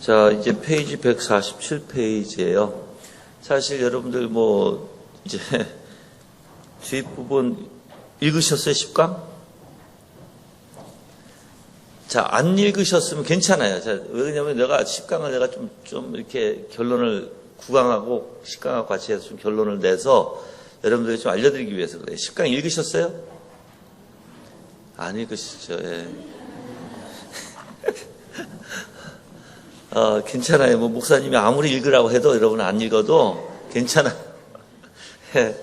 자, 이제 페이지 147페이지예요. 사실 여러분들 이제 뒷부분 읽으셨어요, 10강? 자, 안 읽으셨으면 괜찮아요. 자, 왜냐면 내가 10강을 내가 좀 이렇게 결론을 9강하고 10강하고 같이 해서 좀 결론을 내서 여러분들에게 좀 알려드리기 위해서 그래요. 10강 읽으셨어요? 안 읽으시죠, 예. 괜찮아요. 목사님이 아무리 읽으라고 해도 여러분 안 읽어도 괜찮아요. 예.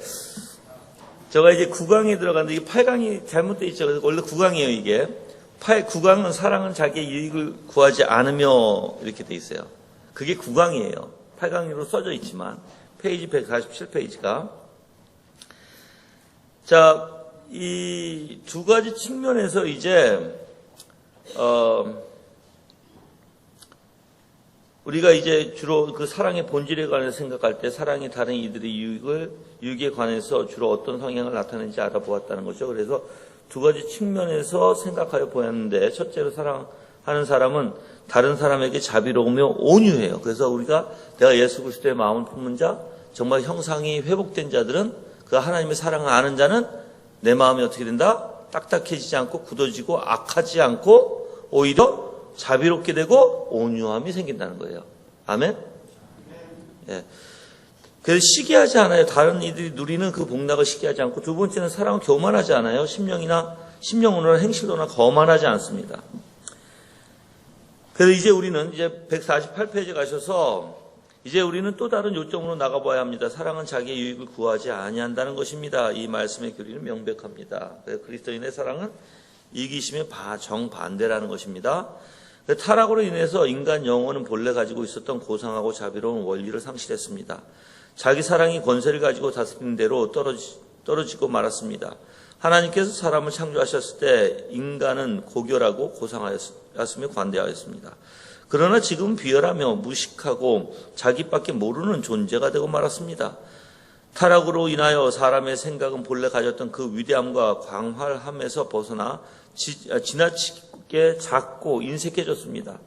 제가 이제 9강에 들어갔는데 이게 8강이 잘못되어 있죠. 그래서 원래 9강이에요, 이게. 9강은 사랑은 자기의 유익을 구하지 않으며 이렇게 돼 있어요. 그게 9강이에요. 8강으로 써져 있지만 페이지 147페이지가 자, 이 두 가지 측면에서 이제 우리가 이제 주로 그 사랑의 본질에 관해서 생각할 때 사랑이 다른 이들의 유익에 관해서 주로 어떤 성향을 나타내는지 알아보았다는 거죠. 그래서 두 가지 측면에서 생각하여 보았는데 첫째로 사랑하는 사람은 다른 사람에게 자비로우며 온유해요. 그래서 우리가 내가 예수 그리스도의 마음을 품는 자, 정말 형상이 회복된 자들은 그 하나님의 사랑을 아는 자는 내 마음이 어떻게 된다? 딱딱해지지 않고 굳어지고 악하지 않고 오히려 자비롭게 되고 온유함이 생긴다는 거예요. 아멘? 예. 그래서 시기하지 않아요. 다른 이들이 누리는 그 복락을 시기하지 않고 두 번째는 사랑은 교만하지 않아요. 심령으로나 행실로나 거만하지 않습니다. 그래서 이제 우리는 이제 148페이지 가셔서 이제 우리는 또 다른 요점으로 나가봐야 합니다. 사랑은 자기의 유익을 구하지 아니한다는 것입니다. 이 말씀의 교리는 명백합니다. 그리스도인의 사랑은 이기심의 정반대라는 것입니다. 타락으로 인해서 인간 영혼은 본래 가지고 있었던 고상하고 자비로운 원리를 상실했습니다. 자기 사랑이 권세를 가지고 다스리는 대로 떨어지고 말았습니다. 하나님께서 사람을 창조하셨을 때 인간은 고결하고 고상하였으며 관대하였습니다. 그러나 지금 비열하며 무식하고 자기밖에 모르는 존재가 되고 말았습니다. 타락으로 인하여 사람의 생각은 본래 가졌던 그 위대함과 광활함에서 벗어나 지나치게 작고 인색해졌습니다.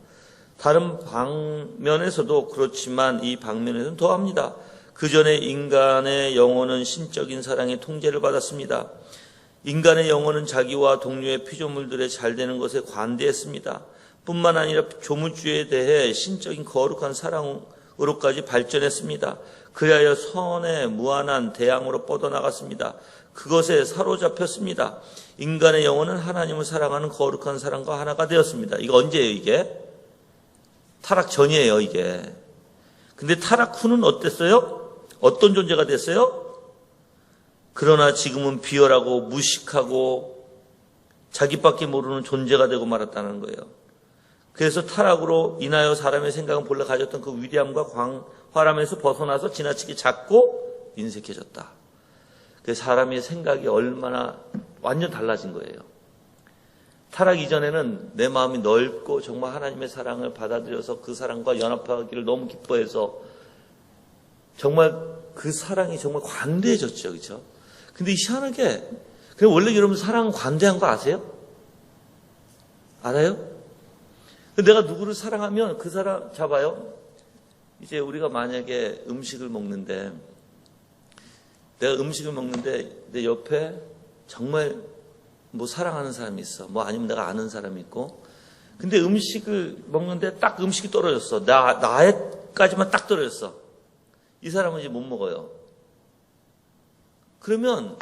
다른 방면에서도 그렇지만 이 방면에서는 더합니다. 그 전에 인간의 영혼은 신적인 사랑의 통제를 받았습니다. 인간의 영혼은 자기와 동료의 피조물들의 잘되는 것에 관대했습니다. 뿐만 아니라 조물주에 대해 신적인 거룩한 사랑으로까지 발전했습니다. 그리하여 선의 무한한 대항으로 뻗어나갔습니다. 그것에 사로잡혔습니다. 인간의 영혼은 하나님을 사랑하는 거룩한 사랑과 하나가 되었습니다. 이거 언제예요, 이게? 타락 전이에요, 이게. 근데 타락 후는 어땠어요? 어떤 존재가 됐어요? 그러나 지금은 비열하고 무식하고 자기밖에 모르는 존재가 되고 말았다는 거예요. 그래서 타락으로 인하여 사람의 생각은 본래 가졌던 그 위대함과 광활함에서 벗어나서 지나치게 작고 인색해졌다. 그래서 사람의 생각이 얼마나 완전 달라진 거예요. 타락 이전에는 내 마음이 넓고 정말 하나님의 사랑을 받아들여서 그 사랑과 연합하기를 너무 기뻐해서 정말 그 사랑이 정말 관대해졌죠. 그렇죠? 근데 희한하게 원래 여러분 사랑은 관대한 거 아세요? 알아요? 내가 누구를 사랑하면 그 사람 잡아요. 이제 우리가 만약에 음식을 먹는데 내가 음식을 먹는데 내 옆에 정말 사랑하는 사람이 있어. 아니면 내가 아는 사람이 있고. 근데 음식을 먹는데 딱 음식이 떨어졌어. 나에까지만 딱 떨어졌어. 이 사람은 이제 못 먹어요. 그러면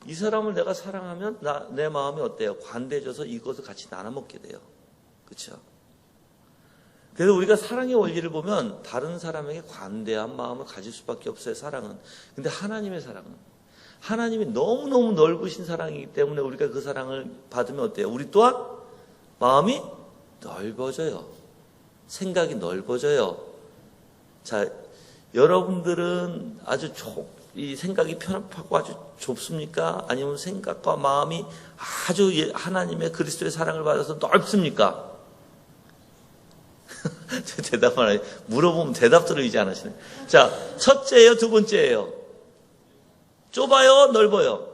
이 사람을 내가 사랑하면 내 마음이 어때요? 관대해져서 이것을 같이 나눠 먹게 돼요. 그렇죠? 그래서 우리가 사랑의 원리를 보면 다른 사람에게 관대한 마음을 가질 수밖에 없어요, 사랑은. 근데 하나님의 사랑은 하나님이 너무너무 넓으신 사랑이기 때문에 우리가 그 사랑을 받으면 어때요? 우리 또한 마음이 넓어져요. 생각이 넓어져요. 자, 여러분들은 아주 이 생각이 편협하고 아주 좁습니까? 아니면 생각과 마음이 아주 하나님의 그리스도의 사랑을 받아서 넓습니까? 대답을 안 해요. 물어보면 대답 들으지 않으시네. 자, 첫째예요, 두 번째예요? 좁아요, 넓어요?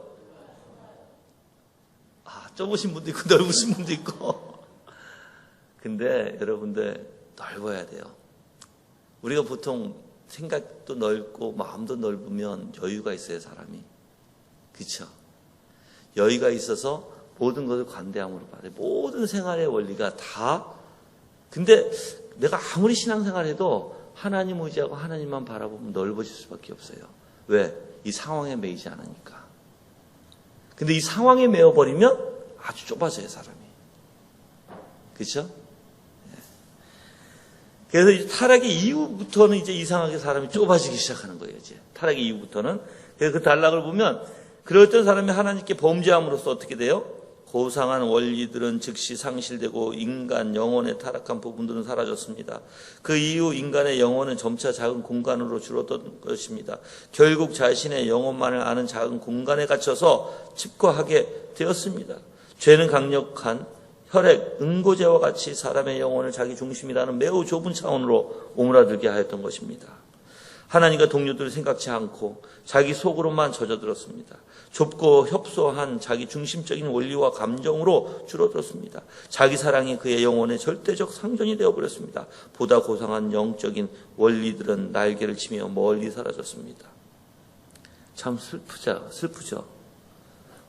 좁으신 분도 있고 넓으신 분도 있고. 근데 여러분들 넓어야 돼요. 우리가 보통 생각도 넓고 마음도 넓으면 여유가 있어요, 사람이. 그렇죠? 여유가 있어서 모든 것을 관대함으로 받아요. 모든 생활의 원리가 다. 근데 내가 아무리 신앙생활해도 하나님 의지하고 하나님만 바라보면 넓어질 수밖에 없어요. 왜? 이 상황에 매이지 않으니까. 근데 이 상황에 매여버리면 아주 좁아져요, 사람이. 그렇죠? 그래서 이제 타락의 이후부터는 이제 이상하게 사람이 좁아지기 시작하는 거예요, 이제. 타락의 이후부터는. 그래서 그 단락을 보면, 그랬던 사람이 하나님께 범죄함으로써 어떻게 돼요? 고상한 원리들은 즉시 상실되고 인간 영혼의 타락한 부분들은 사라졌습니다. 그 이후 인간의 영혼은 점차 작은 공간으로 줄어든 것입니다. 결국 자신의 영혼만을 아는 작은 공간에 갇혀서 집과하게 되었습니다. 죄는 강력한 혈액, 응고제와 같이 사람의 영혼을 자기 중심이라는 매우 좁은 차원으로 오므라들게 하였던 것입니다. 하나님과 동료들을 생각지 않고 자기 속으로만 젖어들었습니다. 좁고 협소한 자기 중심적인 원리와 감정으로 줄어들었습니다. 자기 사랑이 그의 영혼의 절대적 상전이 되어버렸습니다. 보다 고상한 영적인 원리들은 날개를 치며 멀리 사라졌습니다. 참 슬프죠.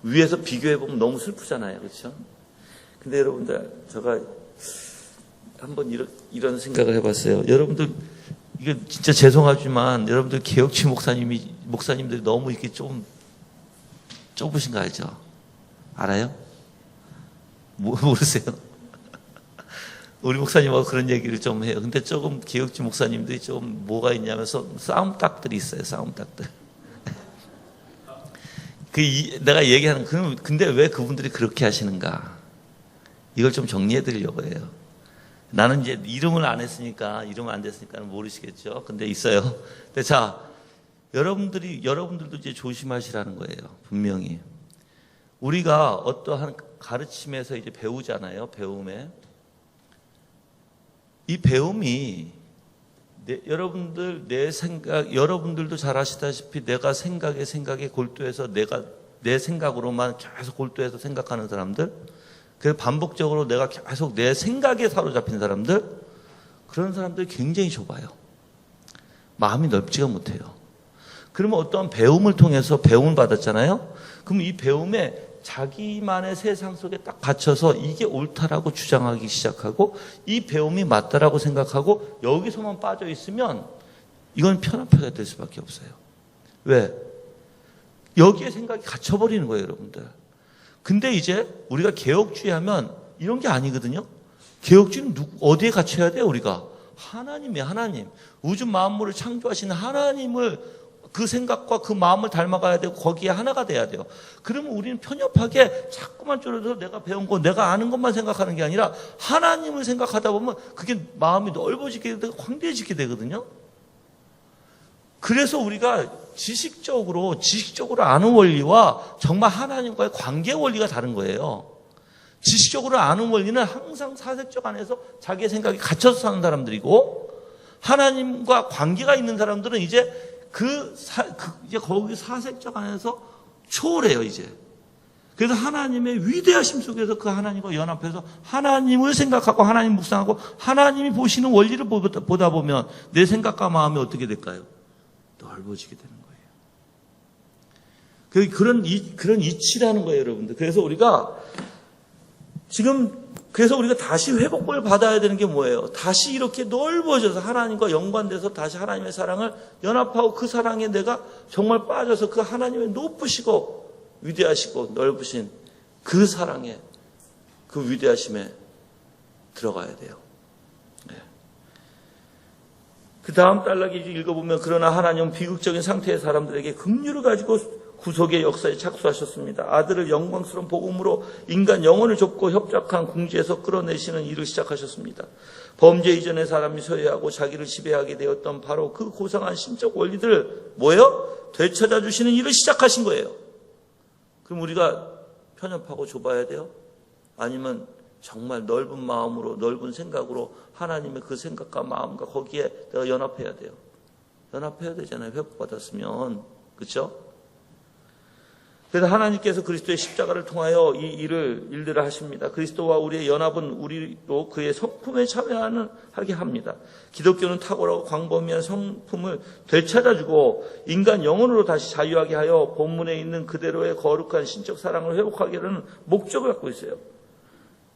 위에서 비교해보면 너무 슬프잖아요. 그렇죠? 근데 여러분들, 제가 한번 이런 생각을 해봤어요. 여러분들, 이게 진짜 죄송하지만 여러분들 개혁치 목사님들이 너무 이렇게 좀 좁으신 거 알죠? 알아요? 모르세요? 우리 목사님하고 그런 얘기를 좀 해요. 근데 조금 개혁치 목사님들이 좀 뭐가 있냐면서 싸움닭들이 있어요. 싸움닭들. 내가 얘기하는, 근데 왜 그분들이 그렇게 하시는가? 이걸 좀 정리해 드리려고 해요. 나는 이제 이름을 안 됐으니까 모르시겠죠. 근데 있어요. 근데 자, 여러분들도 이제 조심하시라는 거예요. 분명히. 우리가 어떠한 가르침에서 이제 배우잖아요. 배움에. 이 배움이 여러분들도 잘 아시다시피 내가 생각에 골두해서 내 생각으로만 계속 골두해서 생각하는 사람들, 그래서 반복적으로 내가 계속 내 생각에 사로잡힌 사람들, 그런 사람들이 굉장히 좁아요. 마음이 넓지가 못해요. 그러면 어떠한 배움을 통해서 배움을 받았잖아요. 그럼 이 배움에 자기만의 세상 속에 딱 갇혀서 이게 옳다라고 주장하기 시작하고 이 배움이 맞다라고 생각하고 여기서만 빠져 있으면 이건 편협하게 될 수밖에 없어요. 왜? 여기에 생각이 갇혀버리는 거예요, 여러분들. 근데 이제 우리가 개혁주의 하면 이런 게 아니거든요. 개혁주의는 어디에 갇혀야 돼요, 우리가? 하나님이에요, 하나님. 우주 만물을 창조하시는 하나님을, 그 생각과 그 마음을 닮아가야 되고 거기에 하나가 돼야 돼요. 그러면 우리는 편협하게 자꾸만 줄여서 내가 배운 거, 내가 아는 것만 생각하는 게 아니라 하나님을 생각하다 보면 그게 마음이 넓어지게 되고 광대해지게 되거든요. 그래서 우리가 지식적으로 아는 원리와 정말 하나님과의 관계 원리가 다른 거예요. 지식적으로 아는 원리는 항상 사색적 안에서 자기의 생각이 갇혀서 사는 사람들이고, 하나님과 관계가 있는 사람들은 이제 이제 거기 사색적 안에서 초월해요, 이제. 그래서 하나님의 위대하심 속에서 그 하나님과 연합해서 하나님을 생각하고 하나님 묵상하고 하나님이 보시는 원리를 보다 보면 내 생각과 마음이 어떻게 될까요? 넓어지게 되는 거예요. 그런 이치라는 거예요, 여러분들. 그래서 우리가 다시 회복을 받아야 되는 게 뭐예요? 다시 이렇게 넓어져서 하나님과 연관돼서 다시 하나님의 사랑을 연합하고 그 사랑에 내가 정말 빠져서 그 하나님의 높으시고 위대하시고 넓으신 그 사랑에, 그 위대하심에 들어가야 돼요. 네. 그 다음 단락에 읽어보면, 그러나 하나님은 비극적인 상태의 사람들에게 긍휼을 가지고 구속의 역사에 착수하셨습니다. 아들을 영광스러운 복음으로 인간 영혼을 좁고 협착한 궁지에서 끌어내시는 일을 시작하셨습니다. 범죄 이전의 사람이 소유하고 자기를 지배하게 되었던 바로 그 고상한 신적 원리들을 되찾아 주시는 일을 시작하신 거예요. 그럼 우리가 편협하고 좁아야 돼요? 아니면 정말 넓은 마음으로, 넓은 생각으로 하나님의 그 생각과 마음과 거기에 내가 연합해야 돼요. 연합해야 되잖아요. 회복받았으면. 그렇죠? 그래서 하나님께서 그리스도의 십자가를 통하여 이 일들을 하십니다. 그리스도와 우리의 연합은 우리로 그의 성품에 참여하게 합니다. 기독교는 탁월하고 광범위한 성품을 되찾아주고 인간 영혼으로 다시 자유하게 하여 본문에 있는 그대로의 거룩한 신적 사랑을 회복하게 하는 목적을 갖고 있어요.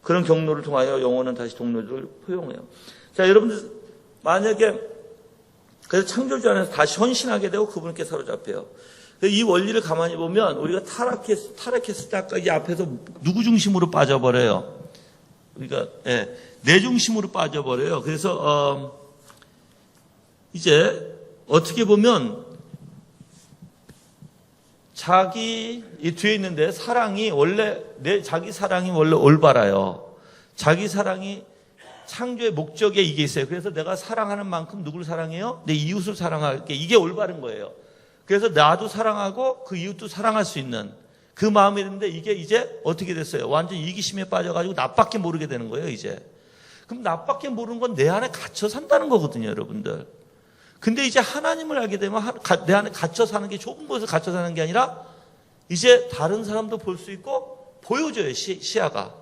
그런 경로를 통하여 영혼은 다시 동료들을 포용해요. 자, 여러분들 만약에 그래서 창조주 안에서 다시 헌신하게 되고 그분께 사로잡혀요. 이 원리를 가만히 보면 우리가 타락했을 때 아까 이 앞에서 누구 중심으로 빠져버려요? 우리가 내 중심으로 빠져버려요. 그래서 이제 어떻게 보면 자기 이 뒤에 있는데 사랑이 원래 자기 사랑이 원래 올바라요. 자기 사랑이 창조의 목적에 이게 있어요. 그래서 내가 사랑하는 만큼 누구를 사랑해요? 내 이웃을 사랑할게. 이게 올바른 거예요. 그래서 나도 사랑하고 그 이웃도 사랑할 수 있는 그 마음이 있는데 이게 이제 어떻게 됐어요? 완전 이기심에 빠져가지고 나밖에 모르게 되는 거예요, 이제. 그럼 나밖에 모르는 건 내 안에 갇혀 산다는 거거든요, 여러분들. 근데 이제 하나님을 알게 되면 내 안에 갇혀 사는 게 좁은 곳에서 갇혀 사는 게 아니라 이제 다른 사람도 볼 수 있고 보여줘요, 시야가.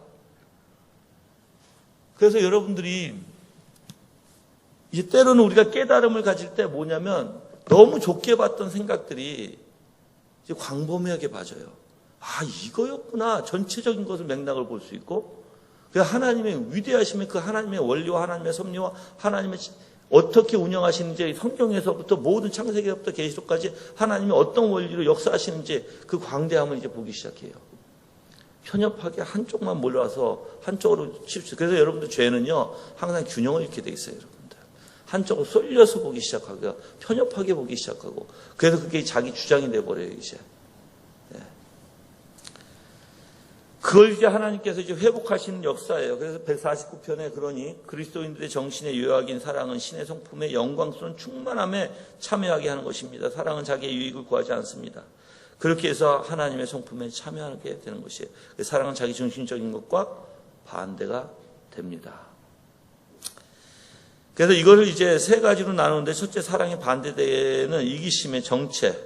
그래서 여러분들이 이제 때로는 우리가 깨달음을 가질 때 뭐냐면 너무 좋게 봤던 생각들이 이제 광범위하게 봐져요. 아, 이거였구나. 전체적인 것을 맥락을 볼 수 있고, 그 하나님의 위대하심의 그 하나님의 원리와 하나님의 섭리와 하나님의 어떻게 운영하시는지 성경에서부터 모든 창세기부터 계시록까지 하나님이 어떤 원리로 역사하시는지 그 광대함을 이제 보기 시작해요. 편협하게 한쪽만 몰라서 한쪽으로 치우쳐. 그래서 여러분들 죄는요, 항상 균형을 잃게 돼 있어요, 여러분들. 한쪽으로 쏠려서 보기 시작하고요. 편협하게 보기 시작하고. 그래서 그게 자기 주장이 돼버려요, 이제. 그걸 이제 하나님께서 이제 회복하시는 역사예요. 그래서 149편에 그러니 그리스도인들의 정신의 요약인 사랑은 신의 성품의 영광스러운 충만함에 참여하게 하는 것입니다. 사랑은 자기의 유익을 구하지 않습니다. 그렇게 해서 하나님의 성품에 참여하게 되는 것이에요. 사랑은 자기 중심적인 것과 반대가 됩니다. 그래서 이거를 이제 세 가지로 나누는데 첫째 사랑의 반대되는 이기심의 정체,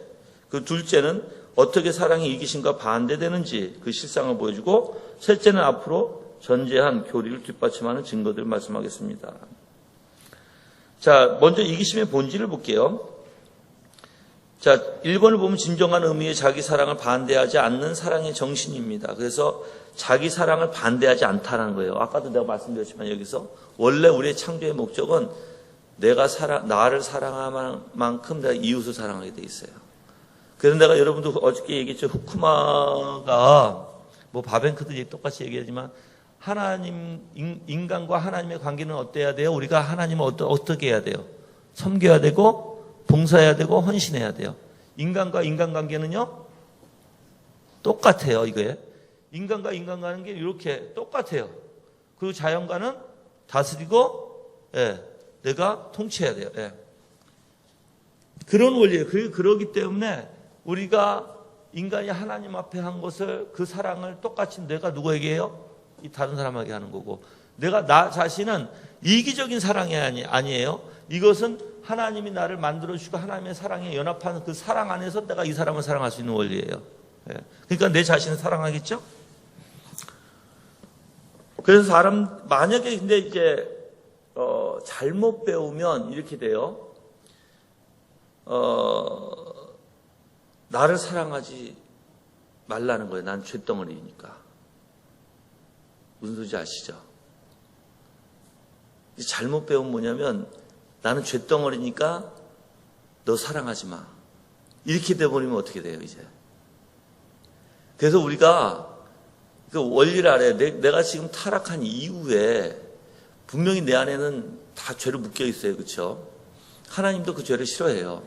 그 둘째는 어떻게 사랑이 이기심과 반대되는지 그 실상을 보여주고 셋째는 앞으로 전제한 교리를 뒷받침하는 증거들을 말씀하겠습니다. 자, 먼저 이기심의 본질을 볼게요. 자, 1번을 보면 진정한 의미의 자기 사랑을 반대하지 않는 사랑의 정신입니다. 그래서 자기 사랑을 반대하지 않다는 거예요. 아까도 내가 말씀드렸지만 여기서 원래 우리의 창조의 목적은 나를 사랑할 만큼 내가 이웃을 사랑하게 돼 있어요. 그래서 내가 여러분도 어저께 얘기했죠. 후쿠마가 뭐 바벤크도 똑같이 얘기하지만 하나님, 인간과 하나님의 관계는 어때야 돼요? 우리가 하나님을 어떻게 해야 돼요? 섬겨야 되고 봉사해야 되고 헌신해야 돼요. 인간과 인간 관계는요? 똑같아요, 이거에. 인간과 인간 관계는 게 이렇게 똑같아요. 그리고 자연과는 다스리고, 내가 통치해야 돼요. 그런 원리예요. 그러기 때문에 우리가 인간이 하나님 앞에 한 것을 그 사랑을 똑같이 내가 누구에게 해요? 이 다른 사람에게 하는 거고. 내가 나 자신은 이기적인 사랑이 아니에요. 이것은 하나님이 나를 만들어주시고 하나님의 사랑에 연합하는 그 사랑 안에서 내가 이 사람을 사랑할 수 있는 원리예요. 그러니까 내 자신을 사랑하겠죠? 그래서 만약에 근데 이제, 잘못 배우면 이렇게 돼요. 나를 사랑하지 말라는 거예요. 난 쇳덩어리니까. 무슨 소리인지 아시죠? 잘못 배우면 뭐냐면 나는 쇳덩어리니까 너 사랑하지 마. 이렇게 돼버리면 어떻게 돼요, 이제? 그래서 우리가 그 원리를 알아야 돼. 내가 지금 타락한 이후에 분명히 내 안에는 다 죄를 묶여 있어요. 그렇죠? 하나님도 그 죄를 싫어해요.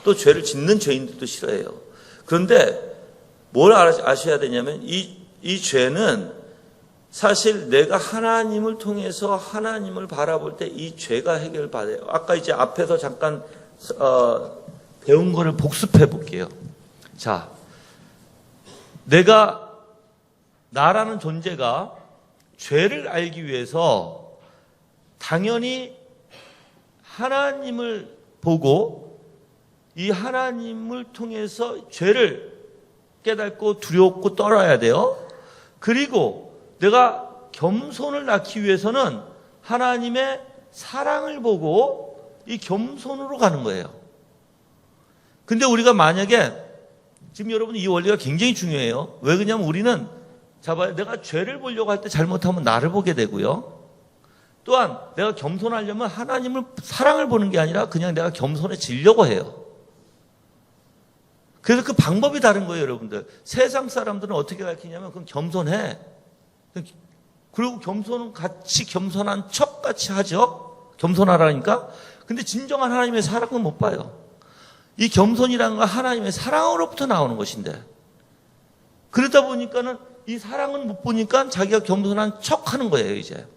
또 죄를 짓는 죄인들도 싫어해요. 그런데 뭘 아셔야 되냐면 이 죄는 사실 내가 하나님을 통해서 하나님을 바라볼 때 이 죄가 해결받아요. 아까 이제 앞에서 잠깐 배운 거를 복습해 볼게요. 자, 내가 나라는 존재가 죄를 알기 위해서 당연히 하나님을 보고 이 하나님을 통해서 죄를 깨닫고 두렵고 떨어야 돼요. 그리고 내가 겸손을 낳기 위해서는 하나님의 사랑을 보고 이 겸손으로 가는 거예요. 근데 우리가 만약에 지금 여러분 이 원리가 굉장히 중요해요. 왜 그러냐면 우리는 내가 죄를 보려고 할 때 잘못하면 나를 보게 되고요. 또한 내가 겸손하려면 하나님을 사랑을 보는 게 아니라 그냥 내가 겸손해지려고 해요. 그래서 그 방법이 다른 거예요, 여러분들. 세상 사람들은 어떻게 가르치냐면 그럼 겸손해. 그리고 겸손은 같이 겸손한 척 같이 하죠. 겸손하라니까. 근데 진정한 하나님의 사랑은 못 봐요. 이 겸손이라는 건 하나님의 사랑으로부터 나오는 것인데, 그러다 보니까는 이 사랑은 못 보니까 자기가 겸손한 척 하는 거예요, 이제.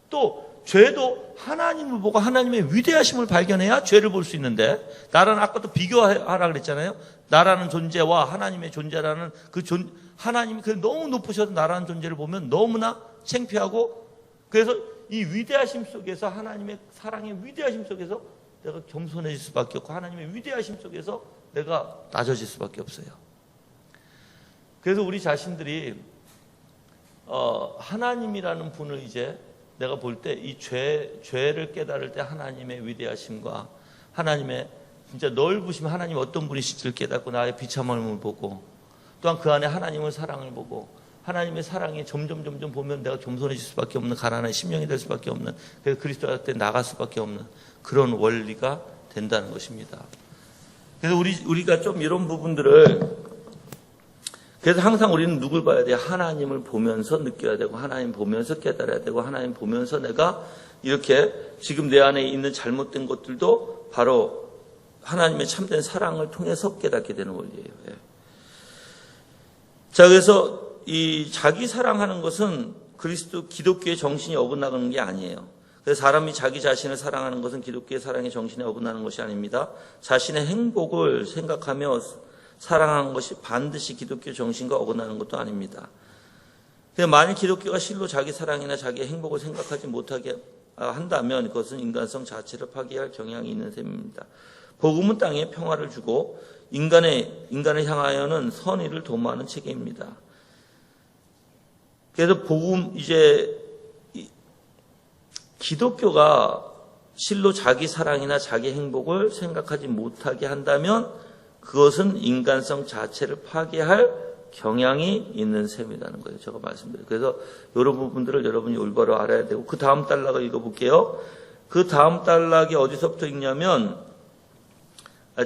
또 죄도 하나님을 보고 하나님의 위대하심을 발견해야 죄를 볼 수 있는데, 나라는 아까도 비교하라 그랬잖아요. 나라는 존재와 하나님의 존재라는 하나님이 너무 높으셔서 나라는 존재를 보면 너무나 창피하고, 그래서 이 위대하심 속에서, 하나님의 사랑의 위대하심 속에서 내가 겸손해질 수밖에 없고, 하나님의 위대하심 속에서 내가 낮아질 수밖에 없어요. 그래서 우리 자신들이 하나님이라는 분을 이제 내가 볼 때 이 죄를 깨달을 때 하나님의 위대하심과 하나님의 진짜 넓으심, 하나님 어떤 분이실지를 깨닫고 나의 비참함을 보고, 또한 그 안에 하나님의 사랑을 보고, 하나님의 사랑이 점점 보면 내가 겸손해질 수밖에 없는, 가난한 심령이 될 수밖에 없는, 그래서 그리스도 앞에 나갈 수밖에 없는 그런 원리가 된다는 것입니다. 그래서 우리가 좀 이런 부분들을, 그래서 항상 우리는 누굴 봐야 돼요? 하나님을 보면서 느껴야 되고, 하나님 보면서 깨달아야 되고, 하나님 보면서 내가 이렇게 지금 내 안에 있는 잘못된 것들도 바로 하나님의 참된 사랑을 통해서 깨닫게 되는 원리예요. 예. 자, 그래서 이 자기 사랑하는 것은 기독교의 정신이 어긋나는 게 아니에요. 그래서 사람이 자기 자신을 사랑하는 것은 기독교의 사랑의 정신에 어긋나는 것이 아닙니다. 자신의 행복을 생각하며 사랑하는 것이 반드시 기독교 정신과 어긋나는 것도 아닙니다. 만일 기독교가 실로 자기 사랑이나 자기의 행복을 생각하지 못하게 한다면 그것은 인간성 자체를 파괴할 경향이 있는 셈입니다. 복음은 땅에 평화를 주고 인간을 향하여는 선의를 도모하는 체계입니다. 그래서 기독교가 실로 자기 사랑이나 자기 행복을 생각하지 못하게 한다면 그것은 인간성 자체를 파괴할 경향이 있는 셈이라는 거예요. 제가 말씀드려요. 그래서 이런 부분들을 여러분이 올바로 알아야 되고, 그 다음 단락을 읽어볼게요. 그 다음 단락이 어디서부터 읽냐면,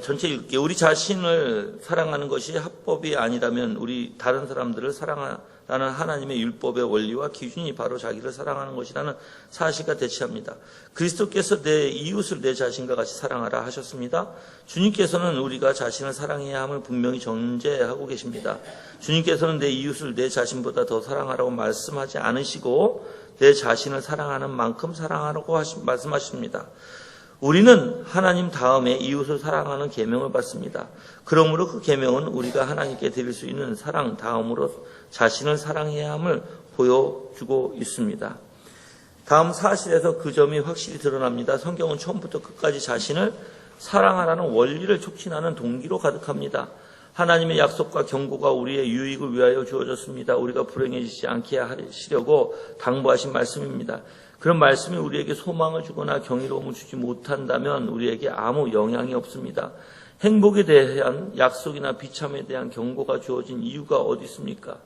전체 읽을게요. 우리 자신을 사랑하는 것이 합법이 아니라면 우리 다른 사람들을 사랑하라는 하나님의 율법의 원리와 기준이 바로 자기를 사랑하는 것이라는 사실과 대치합니다. 그리스도께서 내 이웃을 내 자신과 같이 사랑하라 하셨습니다. 주님께서는 우리가 자신을 사랑해야 함을 분명히 전제하고 계십니다. 주님께서는 내 이웃을 내 자신보다 더 사랑하라고 말씀하지 않으시고 내 자신을 사랑하는 만큼 사랑하라고 말씀하십니다. 우리는 하나님 다음에 이웃을 사랑하는 계명을 받습니다. 그러므로 그 계명은 우리가 하나님께 드릴 수 있는 사랑 다음으로 자신을 사랑해야 함을 보여주고 있습니다. 다음 사실에서 그 점이 확실히 드러납니다. 성경은 처음부터 끝까지 자신을 사랑하라는 원리를 촉진하는 동기로 가득합니다. 하나님의 약속과 경고가 우리의 유익을 위하여 주어졌습니다. 우리가 불행해지지 않게 하시려고 당부하신 말씀입니다. 그런 말씀이 우리에게 소망을 주거나 경이로움을 주지 못한다면 우리에게 아무 영향이 없습니다. 행복에 대한 약속이나 비참에 대한 경고가 주어진 이유가 어디 있습니까?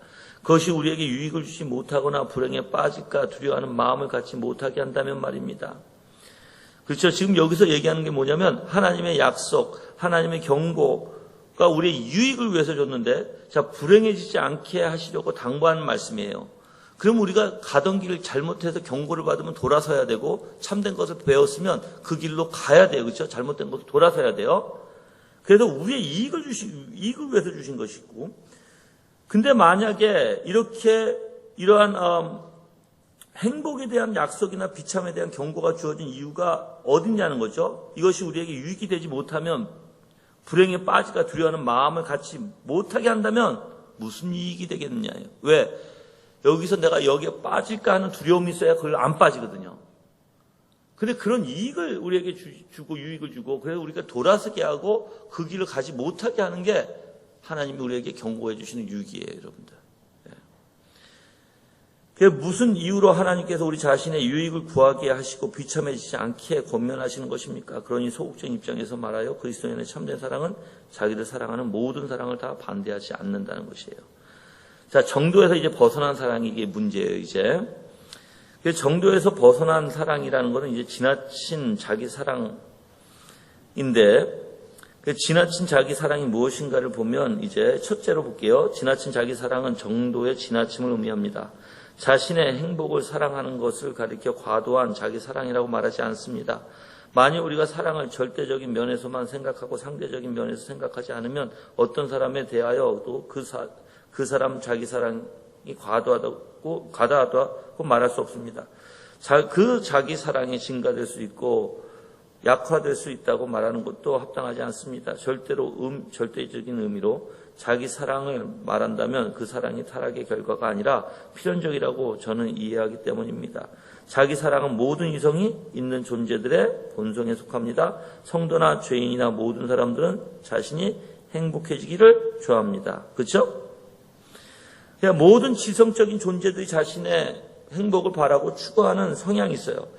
그것이 우리에게 유익을 주지 못하거나 불행에 빠질까 두려워하는 마음을 갖지 못하게 한다면 말입니다. 그렇죠? 지금 여기서 얘기하는 게 뭐냐면 하나님의 약속, 하나님의 경고가 우리의 유익을 위해서 줬는데, 자, 불행해지지 않게 하시려고 당부하는 말씀이에요. 그럼 우리가 가던 길을 잘못해서 경고를 받으면 돌아서야 되고, 참된 것을 배웠으면 그 길로 가야 돼요. 그렇죠? 잘못된 것을 돌아서야 돼요. 그래서 우리의 이익을 위해서 주신 것이고, 근데 만약에 이러한 행복에 대한 약속이나 비참에 대한 경고가 주어진 이유가 어딨냐는 거죠. 이것이 우리에게 유익이 되지 못하면, 불행에 빠질까 두려워하는 마음을 갖지 못하게 한다면 무슨 이익이 되겠느냐예요. 왜? 여기서 내가 여기에 빠질까 하는 두려움이 있어야 그걸 안 빠지거든요. 근데 그런 이익을 우리에게 주고 유익을 주고, 그래서 우리가 돌아서게 하고 그 길을 가지 못하게 하는 게 하나님이 우리에게 경고해 주시는 유익이에요, 여러분들. 그게 무슨 이유로 하나님께서 우리 자신의 유익을 구하게 하시고 비참해지지 않게 권면하시는 것입니까? 그러니 소극적인 입장에서 말하여 그리스도인의 참된 사랑은 자기를 사랑하는 모든 사랑을 다 반대하지 않는다는 것이에요. 자, 정도에서 이제 벗어난 사랑이 이게 문제예요, 이제. 정도에서 벗어난 사랑이라는 것은 이제 지나친 자기 사랑인데, 그 지나친 자기 사랑이 무엇인가를 보면 이제 첫째로 볼게요. 지나친 자기 사랑은 정도의 지나침을 의미합니다. 자신의 행복을 사랑하는 것을 가리켜 과도한 자기 사랑이라고 말하지 않습니다. 만약 우리가 사랑을 절대적인 면에서만 생각하고 상대적인 면에서 생각하지 않으면 어떤 사람에 대하여도 그 사람 자기 사랑이 과다하다고 말할 수 없습니다. 그 자기 사랑이 증가될 수 있고 약화될 수 있다고 말하는 것도 합당하지 않습니다. 절대적인 의미로 자기 사랑을 말한다면 그 사랑이 타락의 결과가 아니라 필연적이라고 저는 이해하기 때문입니다. 자기 사랑은 모든 이성이 있는 존재들의 본성에 속합니다. 성도나 죄인이나 모든 사람들은 자신이 행복해지기를 좋아합니다. 그렇죠? 그러니까 모든 지성적인 존재들이 자신의 행복을 바라고 추구하는 성향이 있어요.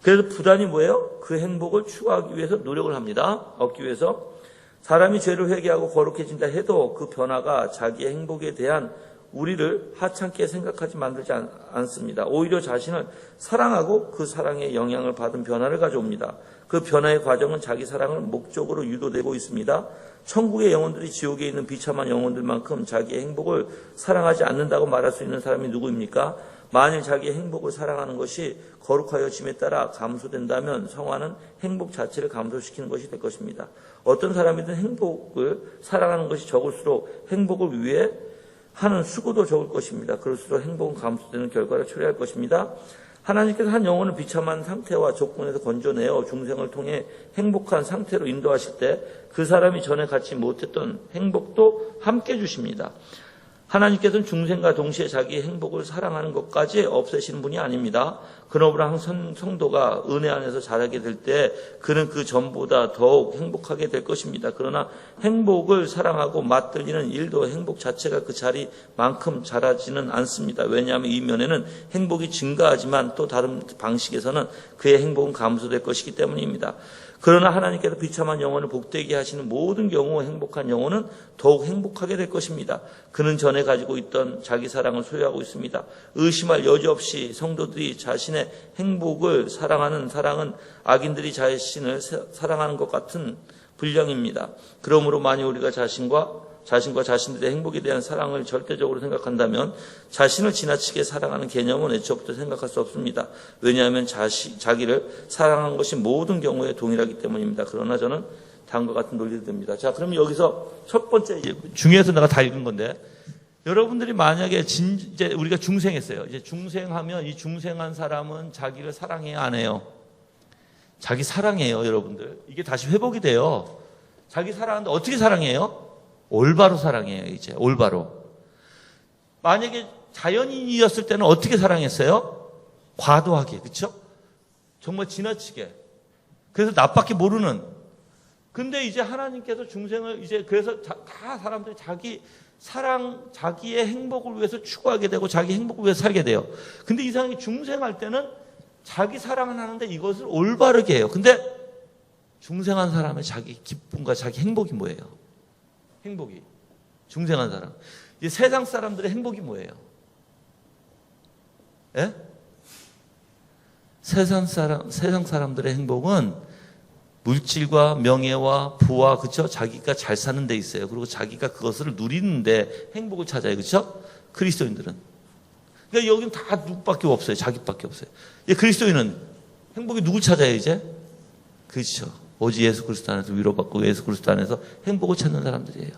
그래서 부단히 뭐예요? 그 행복을 추구하기 위해서 노력을 합니다. 얻기 위해서. 사람이 죄를 회개하고 거룩해진다 해도 그 변화가 자기의 행복에 대한 우리를 하찮게 생각하지 만들지 않습니다. 오히려 자신을 사랑하고 그 사랑의 영향을 받은 변화를 가져옵니다. 그 변화의 과정은 자기 사랑을 목적으로 유도되고 있습니다. 천국의 영혼들이 지옥에 있는 비참한 영혼들만큼 자기의 행복을 사랑하지 않는다고 말할 수 있는 사람이 누구입니까? 만일 자기의 행복을 사랑하는 것이 거룩하여짐에 따라 감소된다면 성화는 행복 자체를 감소시키는 것이 될 것입니다. 어떤 사람이든 행복을 사랑하는 것이 적을수록 행복을 위해 하는 수고도 적을 것입니다. 그럴수록 행복은 감소되는 결과를 초래할 것입니다. 하나님께서 한 영혼을 비참한 상태와 조건에서 건져내어 중생을 통해 행복한 상태로 인도하실 때 그 사람이 전에 갖지 못했던 행복도 함께 주십니다. 하나님께서는 중생과 동시에 자기의 행복을 사랑하는 것까지 없애시는 분이 아닙니다. 그러므로 한 성도가 은혜 안에서 자라게 될 때 그는 그 전보다 더욱 행복하게 될 것입니다. 그러나 행복을 사랑하고 맞들리는 일도 행복 자체가 그 자리만큼 자라지는 않습니다. 왜냐하면 이 면에는 행복이 증가하지만 또 다른 방식에서는 그의 행복은 감소될 것이기 때문입니다. 그러나 하나님께서 비참한 영혼을 복되게 하시는 모든 경우 행복한 영혼은 더욱 행복하게 될 것입니다. 그는 전에 가지고 있던 자기 사랑을 소유하고 있습니다. 의심할 여지 없이 성도들이 자신의 행복을 사랑하는 사랑은 악인들이 자신을 사랑하는 것 같은 분량입니다. 그러므로 만약 우리가 자신과 자신들의 행복에 대한 사랑을 절대적으로 생각한다면 자신을 지나치게 사랑하는 개념은 애초부터 생각할 수 없습니다. 왜냐하면 자기를 사랑하는 것이 모든 경우에 동일하기 때문입니다. 그러나 저는 다음과 같은 논리를 듭니다. 자, 그럼 여기서 첫 번째 중에서 내가 다 읽은 건데 여러분들이 만약에 이제 우리가 중생했어요. 이제 중생하면 이 중생한 사람은 자기를 사랑해야 안 해요. 자기 사랑해요, 여러분들. 이게 다시 회복이 돼요. 자기 사랑하는데 어떻게 사랑해요? 올바로 사랑해요, 이제. 올바로. 만약에 자연인이었을 때는 어떻게 사랑했어요? 과도하게, 그렇죠? 정말 지나치게. 그래서 나밖에 모르는. 근데 이제 하나님께서 중생을 이제 그래서 다 사람들이 자기의 행복을 위해서 추구하게 되고 자기 행복을 위해서 살게 돼요. 근데 이 사람이 중생할 때는 자기 사랑은 하는데 이것을 올바르게 해요. 근데 중생한 사람의 자기 기쁨과 자기 행복이 뭐예요? 행복이. 중생한 사람. 이제 세상 사람들의 행복이 뭐예요? 예? 세상 사람들의 행복은 물질과 명예와 부와, 그쵸? 자기가 잘 사는 데 있어요. 그리고 자기가 그것을 누리는데 행복을 찾아요. 그쵸? 그리스도인들은. 그러니까 여기는 다 누구밖에 없어요. 자기밖에 없어요. 그리스도인은 행복이 누구 찾아요, 이제? 그렇죠. 오직 예수 그리스도 안에서 위로받고 예수 그리스도 안에서 행복을 찾는 사람들이에요.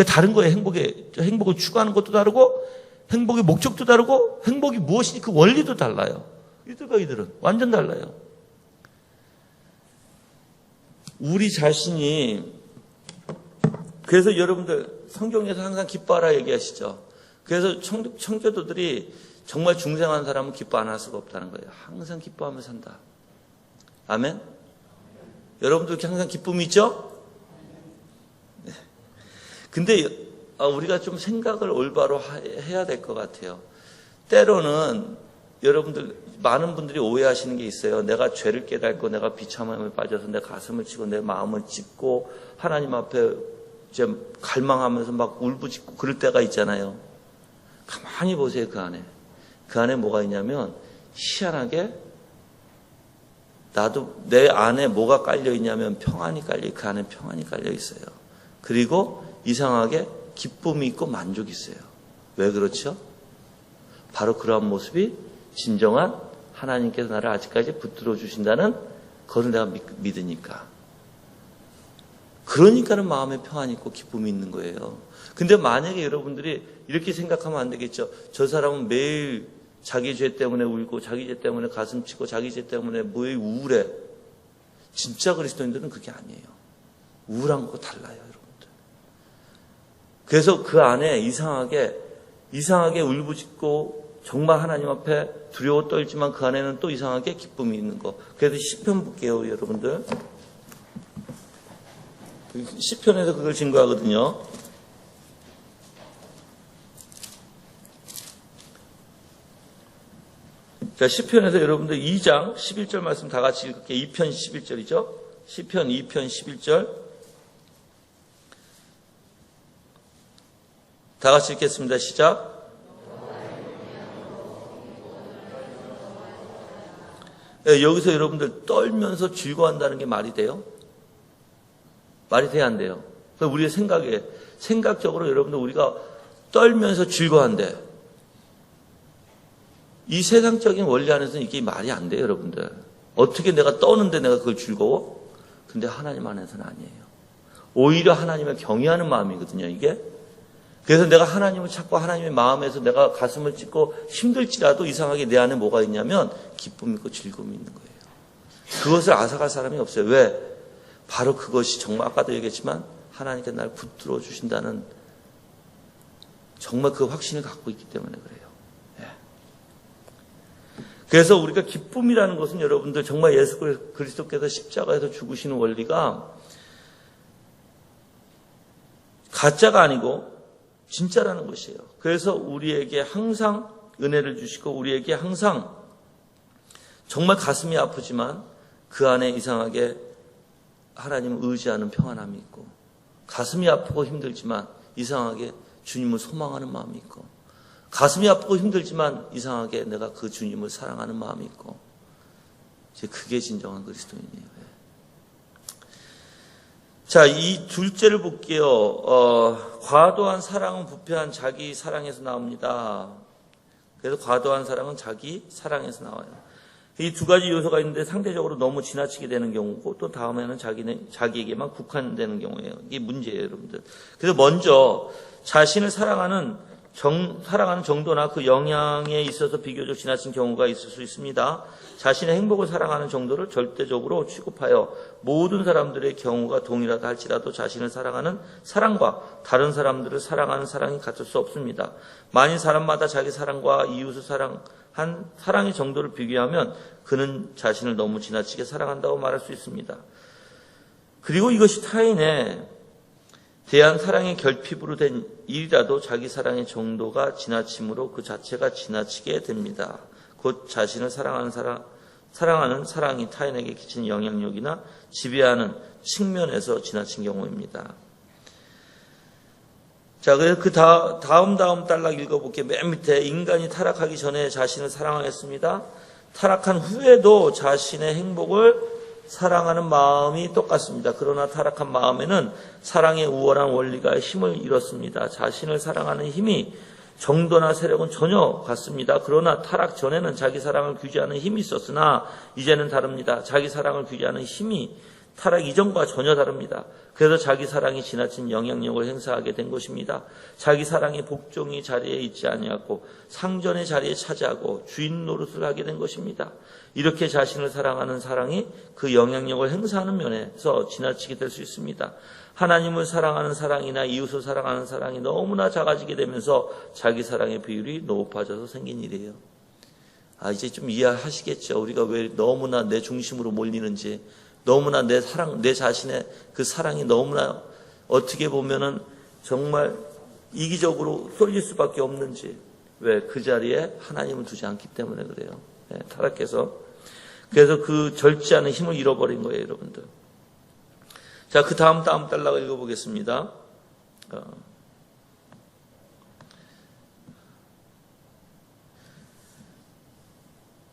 다른 거예요. 행복을 추구하는 것도 다르고 행복의 목적도 다르고 행복이 무엇인지 그 원리도 달라요. 이들은 완전 달라요. 우리 자신이 그래서 여러분들 성경에서 항상 기뻐하라 얘기하시죠. 그래서 청교도들이 정말 중생한 사람은 기뻐 안 할 수가 없다는 거예요. 항상 기뻐하며 산다. 아멘? 여러분들 항상 기쁨이 있죠? 네. 근데 우리가 좀 생각을 올바로 해야 될 것 같아요. 때로는 여러분들 많은 분들이 오해하시는 게 있어요. 내가 죄를 깨닫고 내가 비참함에 빠져서 내 가슴을 치고 내 마음을 찢고 하나님 앞에 이제 갈망하면서 막 울부짖고 그럴 때가 있잖아요. 가만히 보세요. 그 안에 뭐가 있냐면 희한하게 나도 내 안에 뭐가 깔려 있냐면 평안이 깔려, 그 안에 평안이 깔려 있어요. 그리고 이상하게 기쁨이 있고 만족이 있어요. 왜 그렇죠? 바로 그러한 모습이 진정한 하나님께서 나를 아직까지 붙들어 주신다는 그걸 내가 믿으니까. 그러니까는 마음에 평안이 있고 기쁨이 있는 거예요. 근데 만약에 여러분들이 이렇게 생각하면 안 되겠죠. 저 사람은 매일 자기 죄 때문에 울고 자기 죄 때문에 가슴 치고 자기 죄 때문에 매일 우울해. 진짜 그리스도인들은 그게 아니에요. 우울한 거 달라요, 여러분들. 그래서 그 안에 이상하게 울부짖고 정말 하나님 앞에 두려워 떨지만 그 안에는 또 이상하게 기쁨이 있는 거. 그래서 시편 볼게요, 여러분들. 시편에서 그걸 증거하거든요. 자, 시편에서 여러분들 2장 11절 말씀 다 같이 읽을게요. 2편 11절이죠. 시편 2편 11절. 다 같이 읽겠습니다. 시작. 네, 여기서 여러분들 떨면서 즐거워한다는 게 말이 돼요? 말이 돼야 안 돼요. 우리의 생각적으로 여러분들 우리가 떨면서 즐거워한대. 이 세상적인 원리 안에서는 이게 말이 안 돼요, 여러분들. 어떻게 내가 떠는데 내가 그걸 즐거워? 근데 하나님 안에서는 아니에요. 오히려 하나님을 경외하는 마음이거든요, 이게. 그래서 내가 하나님을 찾고 하나님의 마음에서 내가 가슴을 찢고 힘들지라도 이상하게 내 안에 뭐가 있냐면 기쁨이 있고 즐거움이 있는 거예요. 그것을 앗아갈 사람이 없어요. 왜? 바로 그것이 정말 아까도 얘기했지만 하나님께 날 붙들어 주신다는 정말 그 확신을 갖고 있기 때문에 그래요. 예. 그래서 우리가 기쁨이라는 것은 여러분들 정말 예수 그리스도께서 십자가에서 죽으시는 원리가 가짜가 아니고 진짜라는 것이에요. 그래서 우리에게 항상 은혜를 주시고 우리에게 항상 정말 가슴이 아프지만 그 안에 이상하게 하나님을 의지하는 평안함이 있고 가슴이 아프고 힘들지만 이상하게 주님을 소망하는 마음이 있고 가슴이 아프고 힘들지만 이상하게 내가 그 주님을 사랑하는 마음이 있고 이제 그게 진정한 그리스도인이에요. 자, 이 둘째를 볼게요. 과도한 사랑은 부패한 자기 사랑에서 나옵니다. 그래서 과도한 사랑은 자기 사랑에서 나와요. 이 두 가지 요소가 있는데 상대적으로 너무 지나치게 되는 경우고 또 다음에는 자기에게만 국한되는 경우예요. 이게 문제예요, 여러분들. 그래서 먼저 자신을 사랑하는 정도나 그 영향에 있어서 비교적 지나친 경우가 있을 수 있습니다. 자신의 행복을 사랑하는 정도를 절대적으로 취급하여 모든 사람들의 경우가 동일하다 할지라도 자신을 사랑하는 사랑과 다른 사람들을 사랑하는 사랑이 같을 수 없습니다. 만일 사람마다 자기 사랑과 이웃을 사랑한 사랑의 정도를 비교하면 그는 자신을 너무 지나치게 사랑한다고 말할 수 있습니다. 그리고 이것이 타인에 대한 사랑의 결핍으로 된 일이라도 자기 사랑의 정도가 지나침으로 그 자체가 지나치게 됩니다. 곧 자신을 사랑하는 사랑이 타인에게 끼치는 영향력이나 지배하는 측면에서 지나친 경우입니다. 자, 그래서 그 다음 단락 읽어볼게요. 맨 밑에 인간이 타락하기 전에 자신을 사랑하였습니다. 타락한 후에도 자신의 행복을 사랑하는 마음이 똑같습니다. 그러나 타락한 마음에는 사랑의 우월한 원리가 힘을 잃었습니다. 자신을 사랑하는 힘이 정도나 세력은 전혀 같습니다. 그러나 타락 전에는 자기 사랑을 규제하는 힘이 있었으나 이제는 다릅니다. 자기 사랑을 규제하는 힘이 타락 이전과 전혀 다릅니다. 그래서 자기 사랑이 지나친 영향력을 행사하게 된 것입니다. 자기 사랑이 복종의 자리에 있지 아니하고 상전의 자리에 차지하고 주인 노릇을 하게 된 것입니다. 이렇게 자신을 사랑하는 사랑이 그 영향력을 행사하는 면에서 지나치게 될 수 있습니다. 하나님을 사랑하는 사랑이나 이웃을 사랑하는 사랑이 너무나 작아지게 되면서 자기 사랑의 비율이 높아져서 생긴 일이에요. 이제 좀 이해하시겠죠? 우리가 왜 너무나 내 중심으로 몰리는지, 너무나 내 자신의 그 사랑이 너무나 어떻게 보면은 정말 이기적으로 쏠릴 수밖에 없는지. 왜? 그 자리에 하나님을 두지 않기 때문에 그래요. 타락해서. 그래서 그 절제하는 힘을 잃어버린 거예요, 여러분들. 자, 그 다음 단락을 읽어보겠습니다.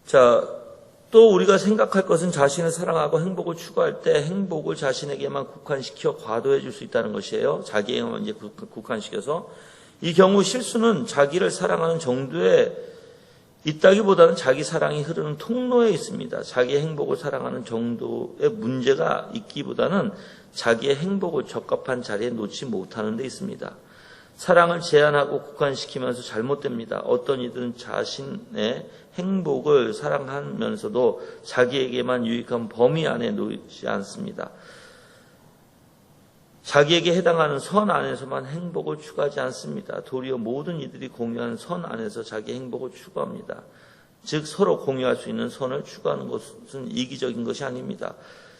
자, 또 우리가 생각할 것은 자신을 사랑하고 행복을 추구할 때 행복을 자신에게만 국한시켜 과도해 줄 수 있다는 것이에요. 자기에게만 이제 국한시켜서. 이 경우 실수는 자기를 사랑하는 정도에 있다기보다는 자기 사랑이 흐르는 통로에 있습니다. 자기의 행복을 사랑하는 정도의 문제가 있기보다는 자기의 행복을 적합한 자리에 놓지 못하는 데 있습니다. 사랑을 제한하고 국한시키면서 잘못됩니다. 어떤 이들은 자신의 행복을 사랑하면서도 자기에게만 유익한 범위 안에 놓지 않습니다. 자기에게 해당하는 선 안에서만 행복을 추구하지 않습니다. 도리어 모든 이들이 공유하는 선 안에서 자기 행복을 추구합니다. 즉 서로 공유할 수 있는 선을 추구하는 것은 이기적인 것이 아닙니다.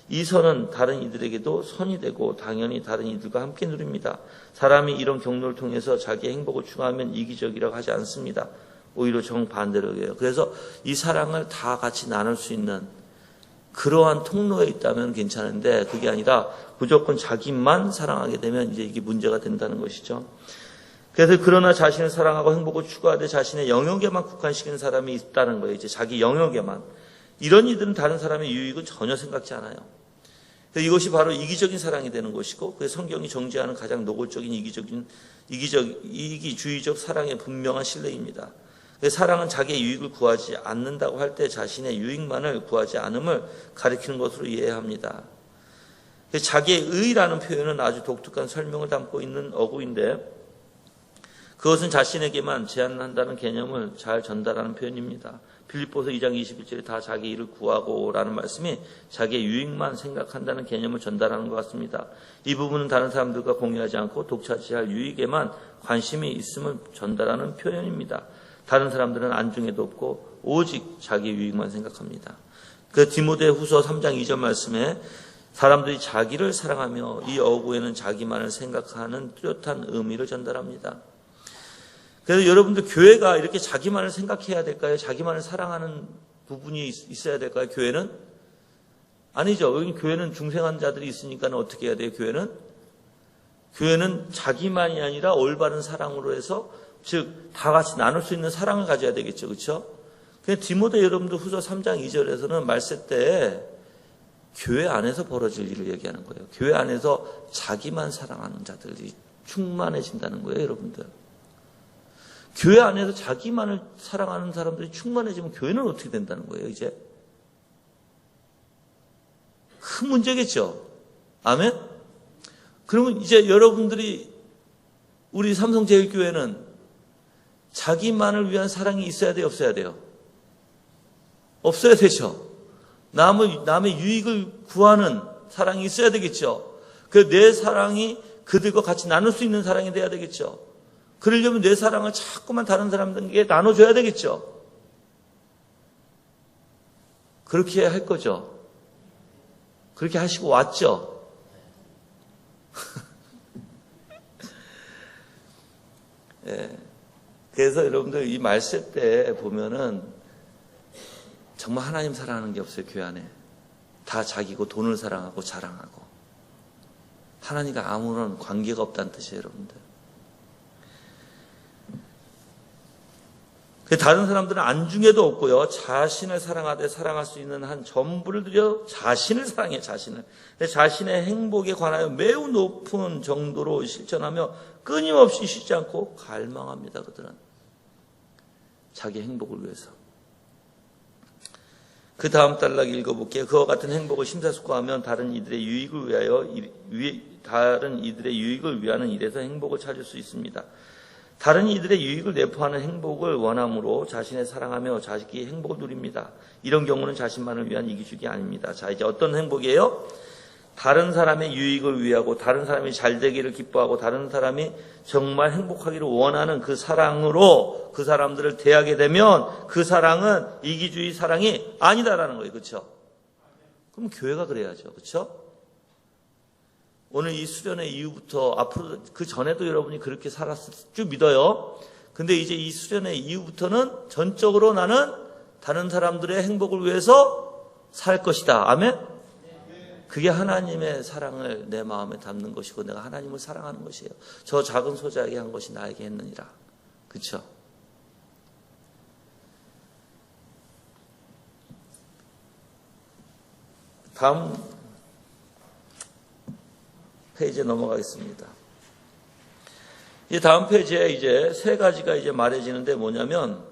이 선은 다른 이들에게도 선이 되고 당연히 다른 이들과 함께 누립니다. 사람이 이런 경로를 통해서 자기의 행복을 추구하면 이기적이라고 하지 않습니다. 오히려 정반대로 해요. 그래서 이 사랑을 다 같이 나눌 수 있는 그러한 통로에 있다면 괜찮은데 그게 아니라 무조건 자기만 사랑하게 되면 이제 이게 문제가 된다는 것이죠. 그래서 그러나 자신을 사랑하고 행복을 추구하되 자신의 영역에만 국한시키는 사람이 있다는 거예요. 이제 자기 영역에만. 이런 이들은 다른 사람의 유익은 전혀 생각지 않아요. 이것이 바로 이기적인 사랑이 되는 것이고 그게 성경이 정죄하는 가장 노골적인 이기주의적 사랑의 분명한 실례입니다. 사랑은 자기의 유익을 구하지 않는다고 할 때 자신의 유익만을 구하지 않음을 가리키는 것으로 이해해야 합니다. 자기의 의라는 표현은 아주 독특한 설명을 담고 있는 어구인데 그것은 자신에게만 제한한다는 개념을 잘 전달하는 표현입니다. 빌립보서 2장 21절에 다 자기 일을 구하고 라는 말씀이 자기의 유익만 생각한다는 개념을 전달하는 것 같습니다. 이 부분은 다른 사람들과 공유하지 않고 독차지할 유익에만 관심이 있음을 전달하는 표현입니다. 다른 사람들은 안중에도 없고 오직 자기 유익만 생각합니다. 그 디모데후서 3장 2절 말씀에 사람들이 자기를 사랑하며 이 어구에는 자기만을 생각하는 뚜렷한 의미를 전달합니다. 그래서 여러분들 교회가 이렇게 자기만을 생각해야 될까요? 자기만을 사랑하는 부분이 있어야 될까요? 교회는? 아니죠. 여기 교회는 중생한 자들이 있으니까 어떻게 해야 돼요? 교회는 자기만이 아니라 올바른 사랑으로 해서 즉 다 같이 나눌 수 있는 사랑을 가져야 되겠죠. 그렇죠? 그냥 디모데 여러분들 후서 3장 2절에서는 말세 때 교회 안에서 벌어질 일을 얘기하는 거예요. 교회 안에서 자기만 사랑하는 자들이 충만해진다는 거예요, 여러분들. 교회 안에서 자기만을 사랑하는 사람들이 충만해지면 교회는 어떻게 된다는 거예요, 이제? 큰 문제겠죠. 아멘? 그러면 이제 여러분들이 우리 삼성제일교회는 자기만을 위한 사랑이 있어야 돼요, 없어야 돼요? 없어야 되죠. 남의 유익을 구하는 사랑이 있어야 되겠죠. 그 내 사랑이 그들과 같이 나눌 수 있는 사랑이 돼야 되겠죠. 그러려면 내 사랑을 자꾸만 다른 사람들에게 나눠줘야 되겠죠. 그렇게 할 거죠. 그렇게 하시고 왔죠. 예. 그래서 여러분들 이 말세 때 보면은 정말 하나님 사랑하는 게 없어요, 교회 안에. 다 자기고 돈을 사랑하고 자랑하고. 하나님과 아무런 관계가 없다는 뜻이에요, 여러분들. 다른 사람들은 안중에도 없고요. 자신을 사랑하되 사랑할 수 있는 한 전부를 들여 자신을 사랑해, 자신을. 자신의 행복에 관하여 매우 높은 정도로 실천하며 끊임없이 쉬지 않고 갈망합니다, 그들은. 자기 행복을 위해서. 그 다음 단락 읽어볼게요. 그와 같은 행복을 심사숙고하면 다른 이들의 유익을 위하는 일에서 행복을 찾을 수 있습니다. 다른 이들의 유익을 내포하는 행복을 원함으로 자신을 사랑하며 자기의 행복을 누립니다. 이런 경우는 자신만을 위한 이기주의가 아닙니다. 자, 이제 어떤 행복이에요? 다른 사람의 유익을 위하고 다른 사람이 잘 되기를 기뻐하고 다른 사람이 정말 행복하기를 원하는 그 사랑으로 그 사람들을 대하게 되면 그 사랑은 이기주의 사랑이 아니다라는 거예요. 그렇죠? 그럼 교회가 그래야죠. 그렇죠? 오늘 이 수련회 이후부터 앞으로 그 전에도 여러분이 그렇게 살았을 줄 믿어요. 근데 이제 이 수련회 이후부터는 전적으로 나는 다른 사람들의 행복을 위해서 살 것이다. 아멘? 그게 하나님의 사랑을 내 마음에 담는 것이고 내가 하나님을 사랑하는 것이에요. 저 작은 소자에게 한 것이 나에게 했느니라. 그렇죠? 다음 페이지에 넘어가겠습니다. 이 다음 페이지에 이제 세 가지가 이제 말해지는데 뭐냐면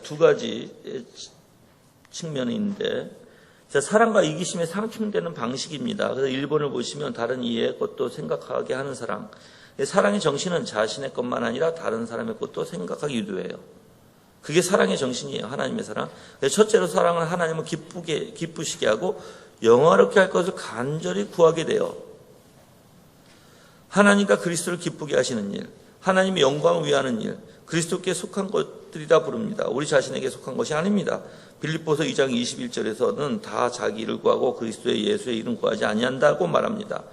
두 가지 측면이 있는데 사랑과 이기심에 상충되는 방식입니다. 그래서 1번을 보시면 다른 이의 것도 생각하게 하는 사랑. 사랑의 정신은 자신의 것만 아니라 다른 사람의 것도 생각하기 유도해요. 그게 사랑의 정신이에요. 하나님의 사랑. 첫째로 사랑은 하나님을 기쁘시게 하고 영화롭게 할 것을 간절히 구하게 돼요. 하나님과 그리스도를 기쁘게 하시는 일, 하나님의 영광을 위하는 일, 그리스도께 속한 것들이다 부릅니다. 우리 자신에게 속한 것이 아닙니다. 빌립보서 2장 21절에서는 다 자기 일을 구하고 그리스도의 예수의 일은 구하지 아니한다고 말합니다.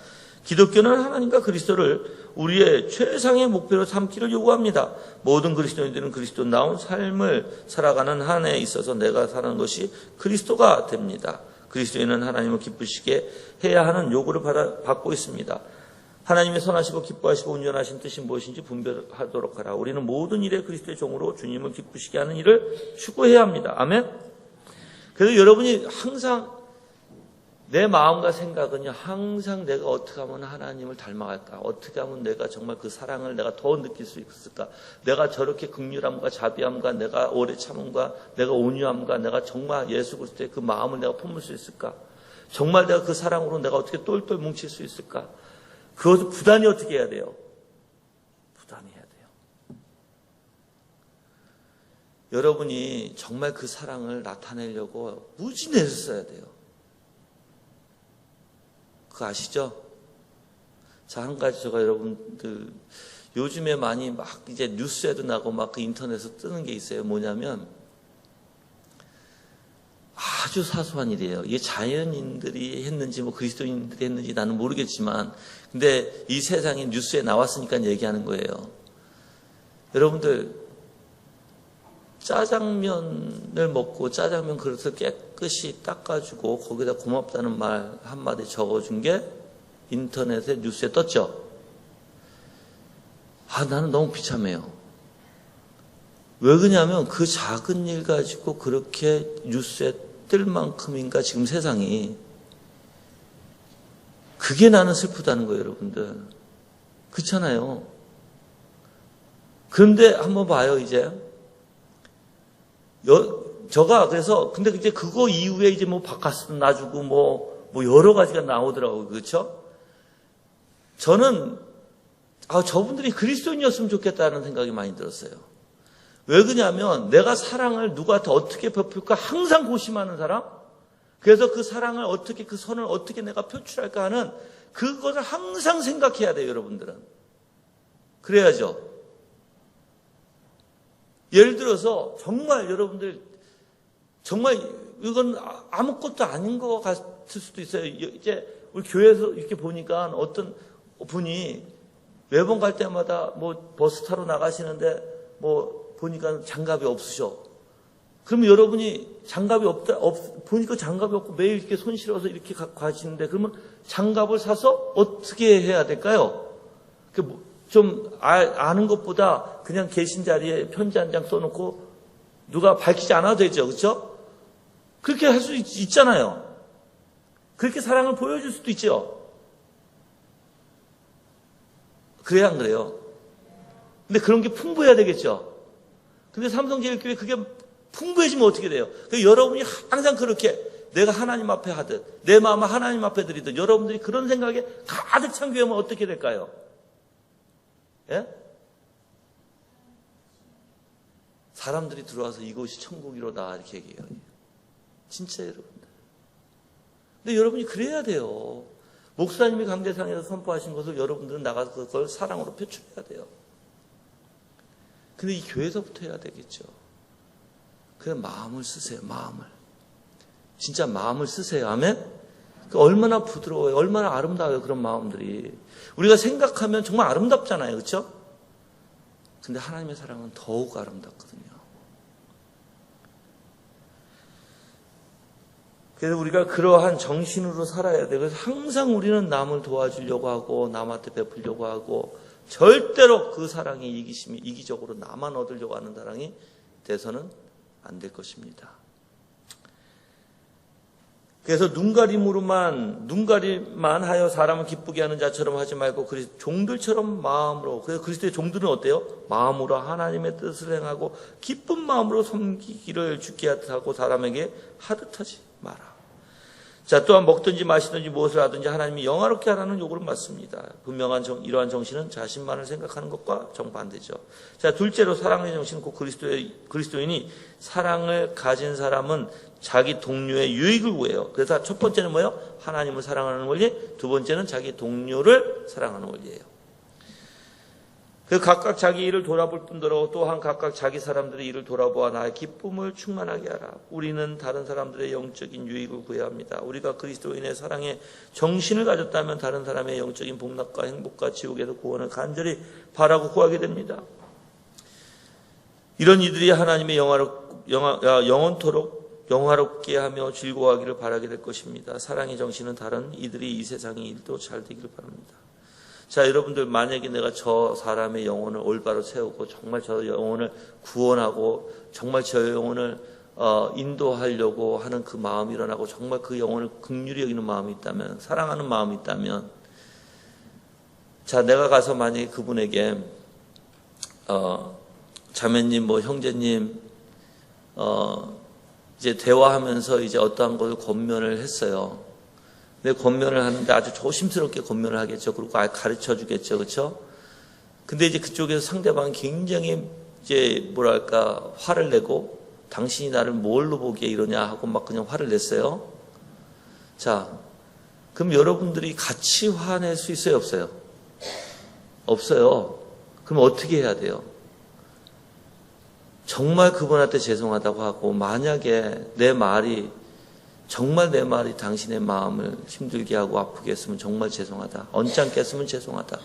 기독교는 하나님과 그리스도를 우리의 최상의 목표로 삼기를 요구합니다. 모든 그리스도인들은 그리스도나온 삶을 살아가는 한 해에 있어서 내가 사는 것이 그리스도가 됩니다. 그리스도인은 하나님을 기쁘시게 해야 하는 요구를 받고 있습니다. 하나님의 선하시고 기뻐하시고 온전하신 뜻이 무엇인지 분별하도록 하라. 우리는 모든 일에 그리스도의 종으로 주님을 기쁘시게 하는 일을 추구해야 합니다. 아멘? 그래서 여러분이 항상 내 마음과 생각은요, 항상 내가 어떻게 하면 하나님을 닮아갈까? 어떻게 하면 내가 정말 그 사랑을 내가 더 느낄 수 있을까? 내가 저렇게 긍휼함과 자비함과 내가 오래 참음과 내가 온유함과 내가 정말 예수 그리스도의 그 마음을 내가 품을 수 있을까? 정말 내가 그 사랑으로 내가 어떻게 똘똘 뭉칠 수 있을까? 그것을 부단히 어떻게 해야 돼요? 부단히 해야 돼요. 여러분이 정말 그 사랑을 나타내려고 무지 애를 써야 돼요. 그거 아시죠? 자, 한 가지 제가 여러분들 요즘에 많이 막 이제 뉴스에도 나고 막 그 인터넷에서 뜨는 게 있어요. 뭐냐면 아주 사소한 일이에요. 이게 자연인들이 했는지 뭐 그리스도인들이 했는지 나는 모르겠지만 근데 이 세상에 뉴스에 나왔으니까 얘기하는 거예요. 여러분들 짜장면을 먹고 짜장면 그릇을 깨끗이 닦아주고 거기다 고맙다는 말 한마디 적어준 게 인터넷에 뉴스에 떴죠. 나는 너무 비참해요. 왜 그러냐면 그 작은 일 가지고 그렇게 뉴스에 뜰 만큼인가 지금 세상이. 그게 나는 슬프다는 거예요, 여러분들. 그렇잖아요. 그런데 한번 봐요, 이제. 저가 그래서 근데 이제 그거 이후에 이제 뭐 바카스 놔주고 뭐 여러 가지가 나오더라고요. 그렇죠? 저는 저분들이 그리스도인이었으면 좋겠다는 생각이 많이 들었어요. 왜 그러냐면 내가 사랑을 누구한테 어떻게 베풀까 항상 고심하는 사람. 그래서 그 사랑을 어떻게 그 선을 어떻게 내가 표출할까 하는 그것을 항상 생각해야 돼요, 여러분들은. 그래야죠. 예를 들어서 정말 여러분들 정말 이건 아무것도 아닌 것 같을 수도 있어요. 이제 우리 교회에서 이렇게 보니까 어떤 분이 매번 갈 때마다 뭐 버스 타러 나가시는데 뭐 보니까 장갑이 없으셔. 그러면 여러분이 장갑이 보니까 장갑이 없고 매일 이렇게 손 실어서 이렇게 가시는데 그러면 장갑을 사서 어떻게 해야 될까요? 좀 아는 것보다 그냥 계신 자리에 편지 한 장 써놓고 누가 밝히지 않아도 되죠. 그렇죠? 그렇게 할 수 있잖아요. 그렇게 사랑을 보여줄 수도 있죠. 그래야 안 그래요? 근데 그런 게 풍부해야 되겠죠. 근데 삼성제일교회 그게 풍부해지면 어떻게 돼요? 여러분이 항상 그렇게 내가 하나님 앞에 하듯 내 마음을 하나님 앞에 드리듯 여러분들이 그런 생각에 가득 찬 교회면 어떻게 될까요? 예? 사람들이 들어와서 이곳이 천국이로다 이렇게 얘기해요. 진짜 여러분들. 근데 여러분이 그래야 돼요. 목사님이 강대상에서 선포하신 것을 여러분들은 나가서 그걸 사랑으로 표출해야 돼요. 근데 이 교회에서부터 해야 되겠죠. 그래 마음을 쓰세요. 마음을. 진짜 마음을 쓰세요. 아멘? 얼마나 부드러워요. 얼마나 아름다워요. 그런 마음들이. 우리가 생각하면 정말 아름답잖아요. 그렇죠? 근데 하나님의 사랑은 더욱 아름답거든요. 그래서 우리가 그러한 정신으로 살아야 돼요. 그래서 항상 우리는 남을 도와주려고 하고 남한테 베풀려고 하고 절대로 그 사랑이 이기적으로 나만 얻으려고 하는 사랑이 돼서는 안 될 것입니다. 그래서 눈가림만 하여 사람을 기쁘게 하는 자처럼 하지 말고 종들처럼 마음으로, 그래서 그리스도의 종들은 어때요? 마음으로 하나님의 뜻을 행하고 기쁜 마음으로 섬기기를 주께 하고 사람에게 하듯하지 마라. 자, 또한 먹든지 마시든지 무엇을 하든지 하나님이 영화롭게 하라는 요구를 받습니다. 분명한 이러한 정신은 자신만을 생각하는 것과 정반대죠. 자, 둘째로 사랑의 정신은 곧 그리스도인이 사랑을 가진 사람은 자기 동료의 유익을 구해요. 그래서 첫 번째는 뭐예요? 하나님을 사랑하는 원리. 두 번째는 자기 동료를 사랑하는 원리예요. 그 각각 자기 일을 돌아볼 뿐더러 또한 각각 자기 사람들의 일을 돌아보아 나의 기쁨을 충만하게 하라. 우리는 다른 사람들의 영적인 유익을 구해야 합니다. 우리가 그리스도인의 사랑에 정신을 가졌다면 다른 사람의 영적인 복락과 행복과 지옥에서 구원을 간절히 바라고 구하게 됩니다. 이런 이들이 하나님의 영원토록 영화롭게 하며 즐거워하기를 바라게 될 것입니다. 사랑의 정신은 다른 이들이 이 세상의 일도 잘 되기를 바랍니다. 자, 여러분들 만약에 내가 저 사람의 영혼을 올바로 세우고 정말 저 영혼을 구원하고 정말 저 영혼을 인도하려고 하는 그 마음이 일어나고 정말 그 영혼을 긍휼히 여기는 마음이 있다면, 사랑하는 마음이 있다면, 자, 내가 가서 만약에 그분에게 자매님, 형제님 이제 대화하면서 이제 어떠한 것을 권면을 했어요. 근데 권면을 하는데 아주 조심스럽게 권면을 하겠죠. 그리고 가르쳐 주겠죠. 그렇죠? 근데 이제 그쪽에서 상대방은 굉장히 이제 화를 내고 당신이 나를 뭘로 보기에 이러냐 하고 막 그냥 화를 냈어요. 자, 그럼 여러분들이 같이 화낼 수 있어요? 없어요? 없어요. 그럼 어떻게 해야 돼요? 정말 그분한테 죄송하다고 하고, 만약에 정말 내 말이 당신의 마음을 힘들게 하고 아프게 했으면 정말 죄송하다. 언짢게 했으면 죄송하다.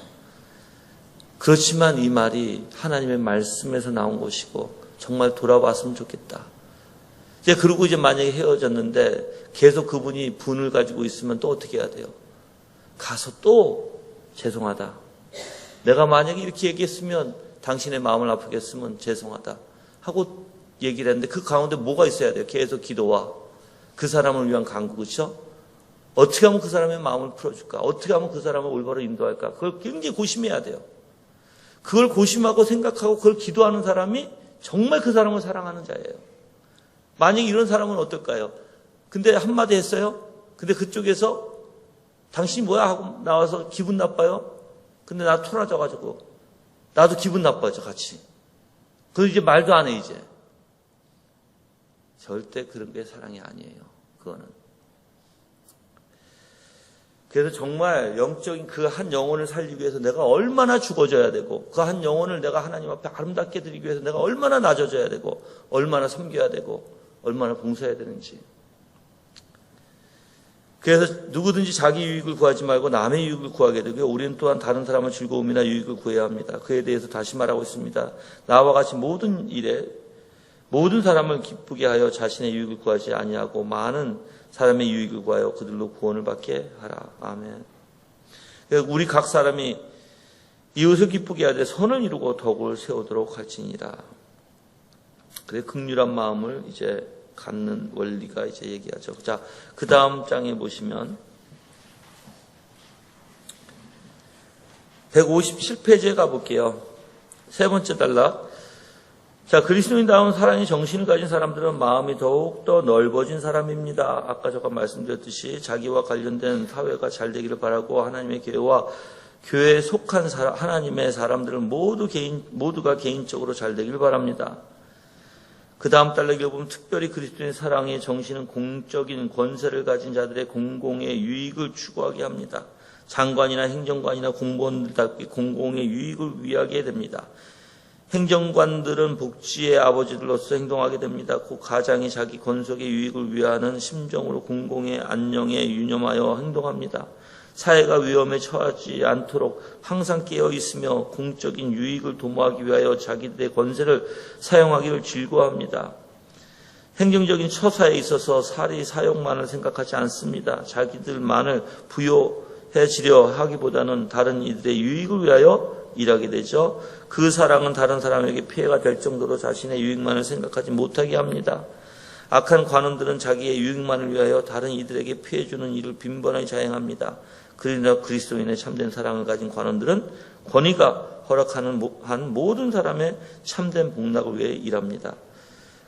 그렇지만 이 말이 하나님의 말씀에서 나온 것이고 정말 돌아왔으면 좋겠다. 그리고 이제 만약에 헤어졌는데 계속 그분이 분을 가지고 있으면 또 어떻게 해야 돼요? 가서 또 죄송하다. 내가 만약에 이렇게 얘기했으면 당신의 마음을 아프게 했으면 죄송하다 하고 얘기를 했는데 그 가운데 뭐가 있어야 돼요? 계속 기도와 그 사람을 위한 간구, 그렇죠? 어떻게 하면 그 사람의 마음을 풀어줄까? 어떻게 하면 그 사람을 올바로 인도할까? 그걸 굉장히 고심해야 돼요. 그걸 고심하고 생각하고 그걸 기도하는 사람이 정말 그 사람을 사랑하는 자예요. 만약에 이런 사람은 어떨까요? 근데 한마디 했어요? 근데 그쪽에서 당신이 뭐야? 하고 나와서 기분 나빠요? 근데 나 토라져가지고 나도 기분 나빠져, 같이. 그래서 이제 말도 안 해, 이제. 절대 그런 게 사랑이 아니에요. 그거는. 그래서 정말 영적인 그 한 영혼을 살리기 위해서 내가 얼마나 죽어줘야 되고, 그 한 영혼을 내가 하나님 앞에 아름답게 드리기 위해서 내가 얼마나 낮아져야 되고, 얼마나 섬겨야 되고, 얼마나 봉사해야 되는지. 그래서 누구든지 자기 유익을 구하지 말고 남의 유익을 구하게 되고요. 우리는 또한 다른 사람의 즐거움이나 유익을 구해야 합니다. 그에 대해서 다시 말하고 있습니다. 나와 같이 모든 일에 모든 사람을 기쁘게 하여 자신의 유익을 구하지 아니하고 많은 사람의 유익을 구하여 그들로 구원을 받게 하라. 아멘. 우리 각 사람이 이웃을 기쁘게 하되 선을 이루고 덕을 세우도록 할지니라. 그래, 긍휼한 마음을 이제 갖는 원리가 이제 얘기하죠. 자, 그 다음 장에 보시면 157페이지에 가볼게요. 세 번째 단락. 자, 그리스도인다운 사랑의 정신을 가진 사람들은 마음이 더욱더 넓어진 사람입니다. 아까 제가 말씀드렸듯이 자기와 관련된 사회가 잘 되기를 바라고 하나님의 교회와 교회에 속한 하나님의 사람들은 모두가 개인적으로 잘 되기를 바랍니다. 그 다음 달락에 보면 특별히 그리스도의 사랑의 정신은 공적인 권세를 가진 자들의 공공의 유익을 추구하게 합니다. 장관이나 행정관이나 공무원들답게 공공의 유익을 위하게 됩니다. 행정관들은 복지의 아버지들로서 행동하게 됩니다. 그 가장이 자기 권속의 유익을 위하는 심정으로 공공의 안녕에 유념하여 행동합니다. 사회가 위험에 처하지 않도록 항상 깨어 있으며 공적인 유익을 도모하기 위하여 자기들의 권세를 사용하기를 즐거워합니다. 행정적인 처사에 있어서 사리 사욕만을 생각하지 않습니다. 자기들만을 부요해지려 하기보다는 다른 이들의 유익을 위하여 일하게 되죠. 그 사랑은 다른 사람에게 피해가 될 정도로 자신의 유익만을 생각하지 못하게 합니다. 악한 관원들은 자기의 유익만을 위하여 다른 이들에게 피해주는 일을 빈번하게 자행합니다. 그러나 그리스도인의 참된 사랑을 가진 관원들은 권위가 허락하는 한 모든 사람의 참된 복락을 위해 일합니다.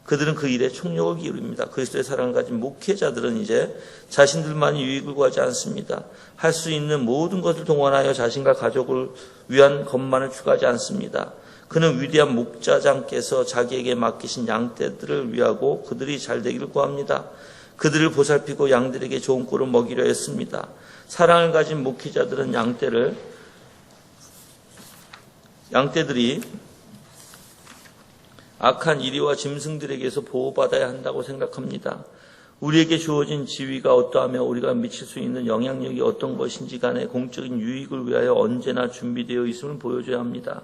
그들은 그 일에 총력을 기울입니다. 그리스도의 사랑을 가진 목회자들은 이제 자신들만이 유익을 구하지 않습니다. 할 수 있는 모든 것을 동원하여 자신과 가족을 위한 것만을 추구하지 않습니다. 그는 위대한 목자장께서 자기에게 맡기신 양떼들을 위하고 그들이 잘 되기를 구합니다. 그들을 보살피고 양들에게 좋은 꼴을 먹이려 했습니다. 사랑을 가진 목회자들은 양떼들이 악한 이리와 짐승들에게서 보호받아야 한다고 생각합니다. 우리에게 주어진 지위가 어떠하며 우리가 미칠 수 있는 영향력이 어떤 것인지 간에 공적인 유익을 위하여 언제나 준비되어 있음을 보여줘야 합니다.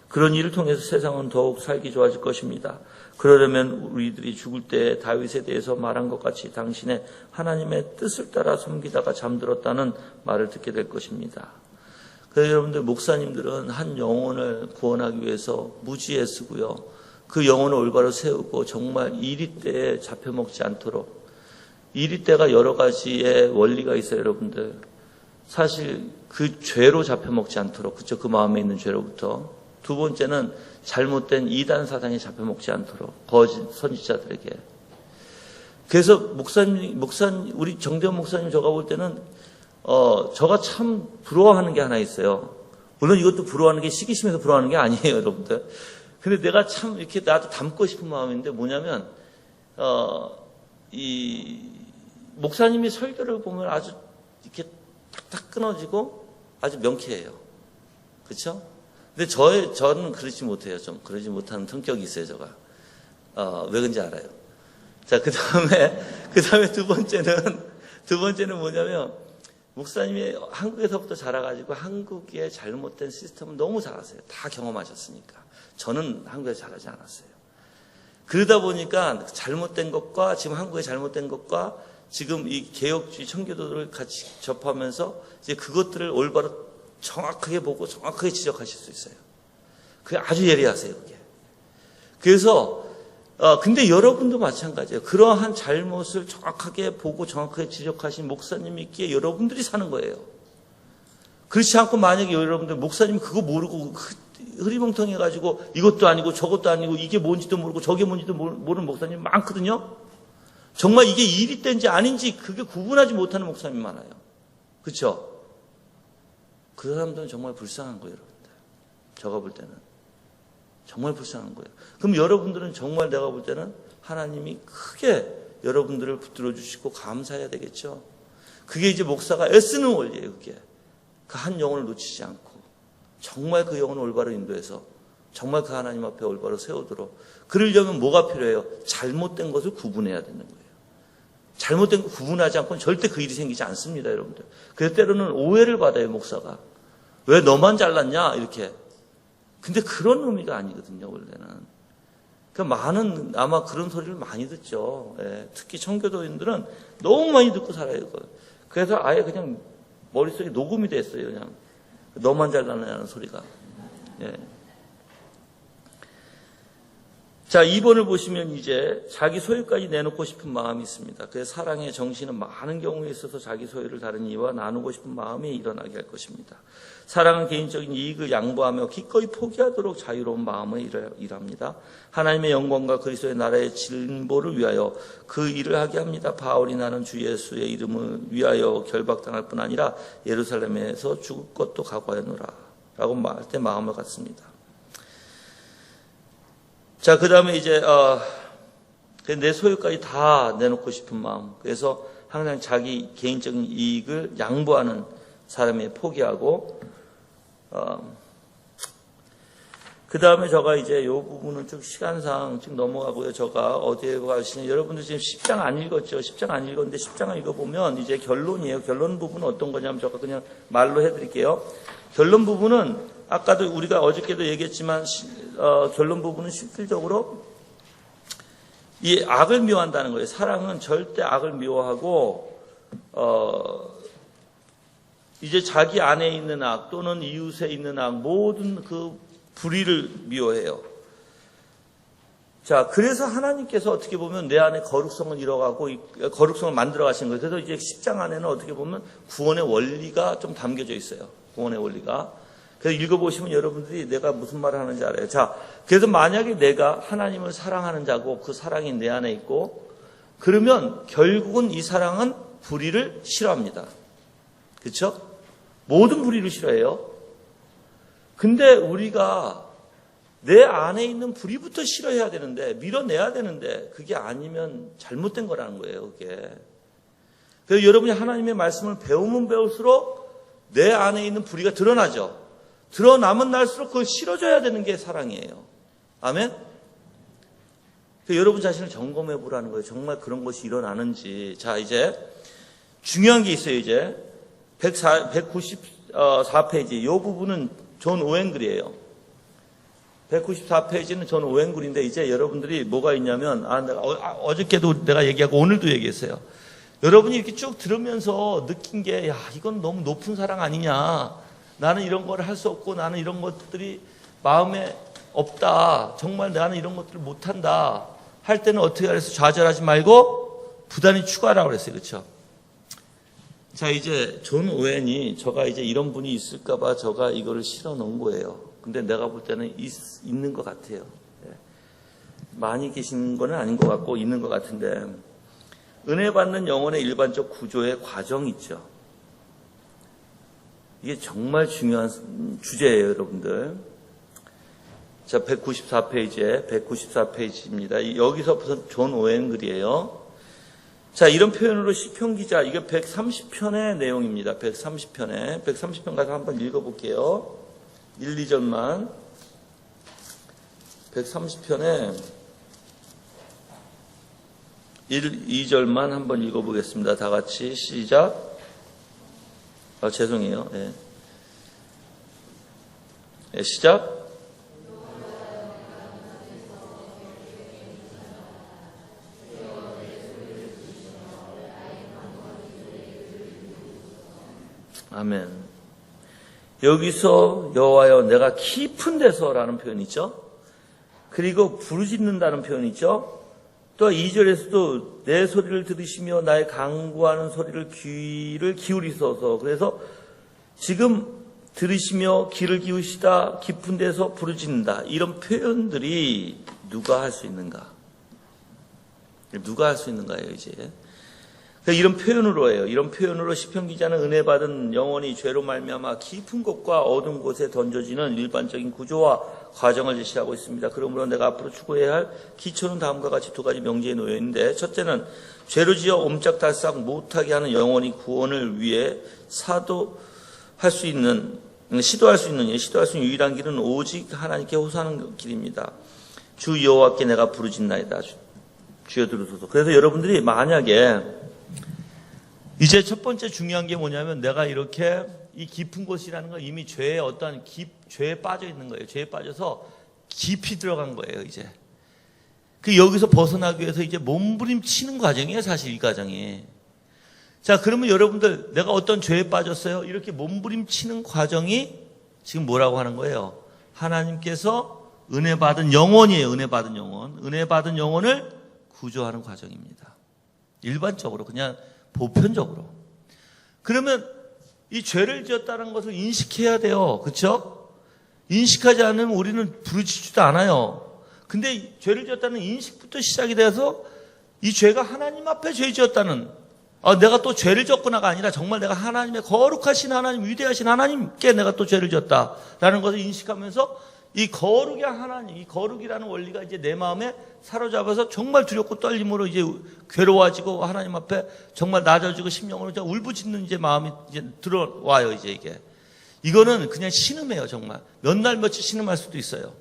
그런 일을 통해서 세상은 더욱 살기 좋아질 것입니다. 그러려면 우리들이 죽을 때 다윗에 대해서 말한 것 같이 당신의 하나님의 뜻을 따라 섬기다가 잠들었다는 말을 듣게 될 것입니다. 그래서 여러분들 목사님들은 한 영혼을 구원하기 위해서 무지에 쓰고요. 그 영혼을 올바로 세우고 정말 이리때에 잡혀먹지 않도록, 이리때가 여러 가지의 원리가 있어요, 여러분들. 사실 그 죄로 잡혀먹지 않도록, 그쵸? 그 마음에 있는 죄로부터. 두 번째는 잘못된 이단 사상에 잡혀먹지 않도록, 거짓 선지자들에게. 그래서 우리 정대원 목사님 저가 볼 때는 저가 참 부러워하는 게 하나 있어요. 물론 이것도 부러워하는 게 시기심에서 부러워하는 게 아니에요, 여러분들. 근데 내가 참 이렇게 나도 닮고 싶은 마음인데 뭐냐면, 이 목사님이 설교를 보면 아주 이렇게 탁탁 끊어지고 아주 명쾌해요. 그렇죠? 근데 저는 그러지 못해요. 좀 그러지 못하는 성격이 있어요, 제가. 왜 그런지 알아요. 자, 그 다음에 두 번째는 뭐냐면, 목사님이 한국에서부터 자라가지고 한국의 잘못된 시스템은 너무 잘 아세요. 다 경험하셨으니까. 저는 한국에서 자라지 않았어요. 그러다 보니까 잘못된 것과 지금 한국의 잘못된 것과 지금 이 개혁주의 청교도를 같이 접하면서 이제 그것들을 올바로 정확하게 보고 정확하게 지적하실 수 있어요. 그게 아주 예리하세요, 그게. 그래서 근데 여러분도 마찬가지예요. 그러한 잘못을 정확하게 보고 정확하게 지적하신 목사님이 있기에 여러분들이 사는 거예요. 그렇지 않고 만약에 여러분들 목사님이 그거 모르고 흐리멍텅해가지고 이것도 아니고 저것도 아니고 이게 뭔지도 모르고 저게 뭔지도 모르는 목사님 많거든요. 정말 이게 일이 땐지 아닌지 그게 구분하지 못하는 목사님 많아요. 그렇죠? 그 사람들은 정말 불쌍한 거예요, 여러분들. 제가 볼 때는. 정말 불쌍한 거예요. 그럼 여러분들은 정말 내가 볼 때는 하나님이 크게 여러분들을 붙들어 주시고 감사해야 되겠죠. 그게 이제 목사가 애쓰는 원리예요, 그게. 그 한 영혼을 놓치지 않고 정말 그 영혼을 올바로 인도해서 정말 그 하나님 앞에 올바로 세우도록. 그러려면 뭐가 필요해요? 잘못된 것을 구분해야 되는 거예요. 잘못된 거 구분하지 않고는 절대 그 일이 생기지 않습니다, 여러분들. 그래서 때로는 오해를 받아요, 목사가. 왜 너만 잘났냐? 이렇게. 근데 그런 의미가 아니거든요, 원래는. 그러니까 아마 그런 소리를 많이 듣죠. 예. 특히 청교도인들은 너무 많이 듣고 살아요, 그걸. 그래서 아예 그냥 머릿속에 녹음이 됐어요, 그냥. 너만 잘나냐는 소리가. 예. 자, 2번을 보시면 이제 자기 소유까지 내놓고 싶은 마음이 있습니다. 그래서 사랑의 정신은 많은 경우에 있어서 자기 소유를 다른 이와 나누고 싶은 마음이 일어나게 할 것입니다. 사랑은 개인적인 이익을 양보하며 기꺼이 포기하도록 자유로운 마음을 일합니다. 하나님의 영광과 그리스도의 나라의 진보를 위하여 그 일을 하게 합니다. 바울이 나는 주 예수의 이름을 위하여 결박당할 뿐 아니라 예루살렘에서 죽을 것도 각오하노라 라고 말할 때 마음을 갖습니다. 자, 그 다음에 이제, 내 소유까지 다 내놓고 싶은 마음. 그래서 항상 자기 개인적인 이익을 양보하는 사람이 포기하고, 그 다음에 제가 이제 요 부분은 좀 시간상 지금 넘어가고요. 제가 어디에 가시냐. 여러분들 지금 10장 안 읽었죠? 10장 안 읽었는데 10장을 읽어보면 이제 결론이에요. 결론 부분은 어떤 거냐면 제가 그냥 말로 해드릴게요. 결론 부분은 아까도 우리가 어저께도 얘기했지만 결론 부분은 실질적으로 이 악을 미워한다는 거예요. 사랑은 절대 악을 미워하고 이제 자기 안에 있는 악 또는 이웃에 있는 악 모든 그 불의를 미워해요. 자, 그래서 하나님께서 어떻게 보면 내 안에 거룩성을 잃어가고 거룩성을 만들어 가신 거예요. 그래서 이제 10장 안에는 어떻게 보면 구원의 원리가 좀 담겨져 있어요. 구원의 원리가. 그래서 읽어보시면 여러분들이 내가 무슨 말을 하는지 알아요. 자, 그래서 만약에 내가 하나님을 사랑하는 자고 그 사랑이 내 안에 있고 그러면 결국은 이 사랑은 불의를 싫어합니다. 그렇죠? 모든 불의를 싫어해요. 근데 우리가 내 안에 있는 불의부터 싫어해야 되는데 밀어내야 되는데 그게 아니면 잘못된 거라는 거예요. 그게. 그래서 여러분이 하나님의 말씀을 배우면 배울수록 내 안에 있는 불의가 드러나죠. 드러나면 날수록 그걸 실어줘야 되는 게 사랑이에요. 아멘? 여러분 자신을 점검해 보라는 거예요. 정말 그런 것이 일어나는지. 자, 이제 중요한 게 있어요. 이제 194페이지 이 부분은 존 오웬 글이에요. 194페이지는 존 오웬 글인데 이제 여러분들이 뭐가 있냐면 어저께도 내가 얘기하고 오늘도 얘기했어요. 여러분이 이렇게 쭉 들으면서 느낀 게 야, 이건 너무 높은 사랑 아니냐. 나는 이런 걸 할 수 없고 나는 이런 것들이 마음에 없다. 정말 나는 이런 것들을 못한다. 할 때는 어떻게 하래서 좌절하지 말고 부단히 추구하라고 그랬어요. 그렇죠? 자, 이제 존 오웬이 저가 이제 이런 분이 있을까봐 저가 이거를 실어 놓은 거예요. 근데 내가 볼 때는 있는 것 같아요. 많이 계신 건 아닌 것 같고 있는 것 같은데 은혜 받는 영혼의 일반적 구조의 과정이 있죠. 이게 정말 중요한 주제예요, 여러분들. 자, 194페이지입니다. 여기서부터 존 오웬 글이에요. 자, 이런 표현으로 시편 기자, 이게 130편의 내용입니다. 130편 가서 한번 읽어볼게요. 1, 2절만. 130편에 1, 2절만 한번 읽어보겠습니다. 다 같이 시작. 죄송해요. 예. 예, 시작. 아멘. 여기서 여호와여 내가 깊은 데서라는 표현이 있죠. 그리고 부르짖는다는 표현이 있죠. 또 2절에서도 내 소리를 들으시며 나의 간구하는 소리를 귀를 기울이소서. 그래서 지금 들으시며 귀를 기울이시다 깊은 데서 부르짖는다. 이런 표현들이 누가 할 수 있는가? 누가 할 수 있는가요, 이제? 이런 표현으로 해요. 이런 표현으로 시편 기자는 은혜 받은 영혼이 죄로 말미암아 깊은 곳과 어두운 곳에 던져지는 일반적인 구조와 과정을 제시하고 있습니다. 그러므로 내가 앞으로 추구해야 할 기초는 다음과 같이 두 가지 명제에 놓여 있는데 첫째는 죄로 지어 옴짝달싹 못하게 하는 영혼이 구원을 위해 시도할 수 있는 유일한 길은 오직 하나님께 호소하는 길입니다. 주 여호와께 내가 부르짖나이다. 주여 들으소서. 그래서 여러분들이 만약에 이제 첫 번째 중요한 게 뭐냐면 내가 이렇게 이 깊은 곳이라는 건 이미 죄에 어떠한 죄에 빠져 있는 거예요. 죄에 빠져서 깊이 들어간 거예요, 이제. 여기서 벗어나기 위해서 이제 몸부림치는 과정이에요, 사실 이 과정이. 자, 그러면 여러분들 내가 어떤 죄에 빠졌어요? 이렇게 몸부림치는 과정이 지금 뭐라고 하는 거예요? 하나님께서 은혜 받은 영혼이에요, 은혜 받은 영혼. 은혜 받은 영혼을 구조하는 과정입니다. 일반적으로 그냥 보편적으로. 그러면 이 죄를 지었다는 것을 인식해야 돼요. 그렇죠? 인식하지 않으면 우리는 부르짖지도 않아요. 근데 죄를 지었다는 인식부터 시작이 돼서 이 죄가 하나님 앞에 죄 지었다는 내가 또 죄를 지었구나가 아니라 정말 내가 하나님의 거룩하신 하나님, 위대하신 하나님께 내가 또 죄를 지었다라는 것을 인식하면서 이 거룩의 하나님, 이 거룩이라는 원리가 이제 내 마음에 사로잡아서 정말 두렵고 떨림으로 이제 괴로워지고 하나님 앞에 정말 낮아지고 심령으로 울부짖는 이제 마음이 이제 들어와요, 이제 이게. 이거는 그냥 신음이에요, 정말. 몇 날 며칠 신음할 수도 있어요.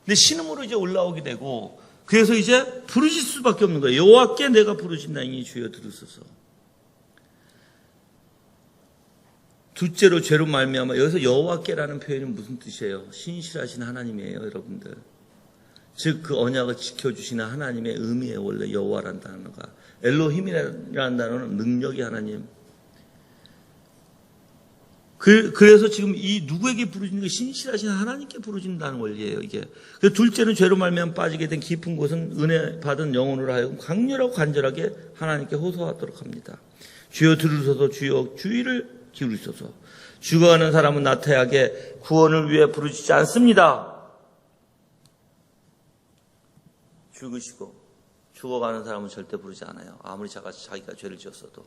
근데 신음으로 이제 올라오게 되고, 그래서 이제 부르실 수밖에 없는 거예요. 여호와께 내가 부르짖나이니 주여 들으소서. 둘째로 죄로 말미암아, 여기서 여호와께라는 표현이 무슨 뜻이에요? 신실하신 하나님이에요, 여러분들. 즉 그 언약을 지켜주시는 하나님의 의미예요. 원래 여호와라는 단어가. 엘로힘이라는 단어는 능력의 하나님. 그래서 지금 이 누구에게 부르짖는 게 신실하신 하나님께 부르짖는다는 원리예요, 이게. 그래서 둘째는 죄로 말미암아 빠지게 된 깊은 곳은 은혜 받은 영혼으로 하여금 강렬하고 간절하게 하나님께 호소하도록 합니다. 주여 들으소서, 주여 주의를 기울이소서. 죽어가는 사람은 나태하게 구원을 위해 부르짖지 않습니다. 죽으시고 죽어가는 사람은 절대 부르지 않아요. 아무리 자기가 죄를 지었어도.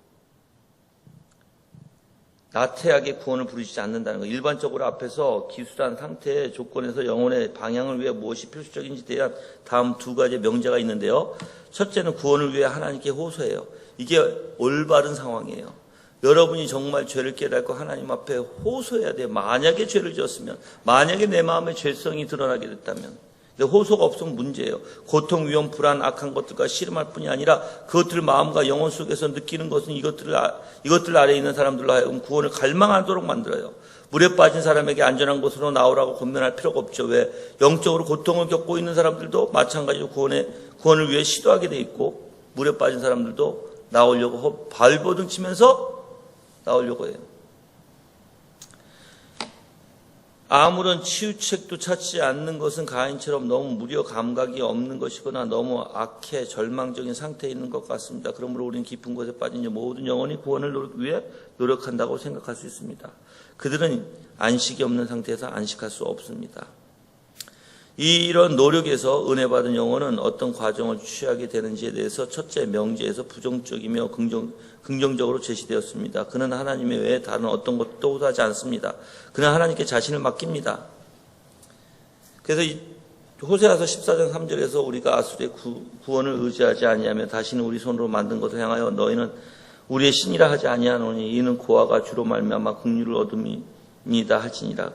나태하게 구원을 부르짖지 않는다는 거. 일반적으로 앞에서 기술한 상태의 조건에서 영혼의 방향을 위해 무엇이 필수적인지 대한 다음 두 가지의 명제가 있는데요. 첫째는 구원을 위해 하나님께 호소해요. 이게 올바른 상황이에요. 여러분이 정말 죄를 깨닫고 하나님 앞에 호소해야 돼요. 만약에 죄를 지었으면, 만약에 내 마음에 죄성이 드러나게 됐다면. 근데 호소가 없으면 문제예요. 고통, 위험, 불안, 악한 것들과 씨름할 뿐이 아니라 그것들을 마음과 영혼 속에서 느끼는 것은 이것들 아래에 있는 사람들로 하여금 구원을 갈망하도록 만들어요. 물에 빠진 사람에게 안전한 곳으로 나오라고 권면할 필요가 없죠. 왜? 영적으로 고통을 겪고 있는 사람들도 마찬가지로 구원을 위해 시도하게 돼 있고, 물에 빠진 사람들도 나오려고 발버둥 치면서 나오려고 해요. 아무런 치유책도 찾지 않는 것은 가인처럼 너무 무료 감각이 없는 것이거나 너무 악해 절망적인 상태에 있는 것 같습니다. 그러므로 우리는 깊은 곳에 빠진 모든 영혼이 구원을 위해 노력한다고 생각할 수 있습니다. 그들은 안식이 없는 상태에서 안식할 수 없습니다. 이런 노력에서 은혜 받은 영혼은 어떤 과정을 취하게 되는지에 대해서 첫째 명제에서 부정적이며 긍정적으로 제시되었습니다. 그는 하나님 외에 다른 어떤 것도 호소하지 않습니다. 그는 하나님께 자신을 맡깁니다. 그래서 호세아서 14장 3절에서 우리가 아수르의 구원을 의지하지 아니하며 다시는 우리 손으로 만든 것을 향하여 너희는 우리의 신이라 하지 아니하노니 이는 고아가 주로 말미암아 긍휼을 얻음이니이다 하지니라.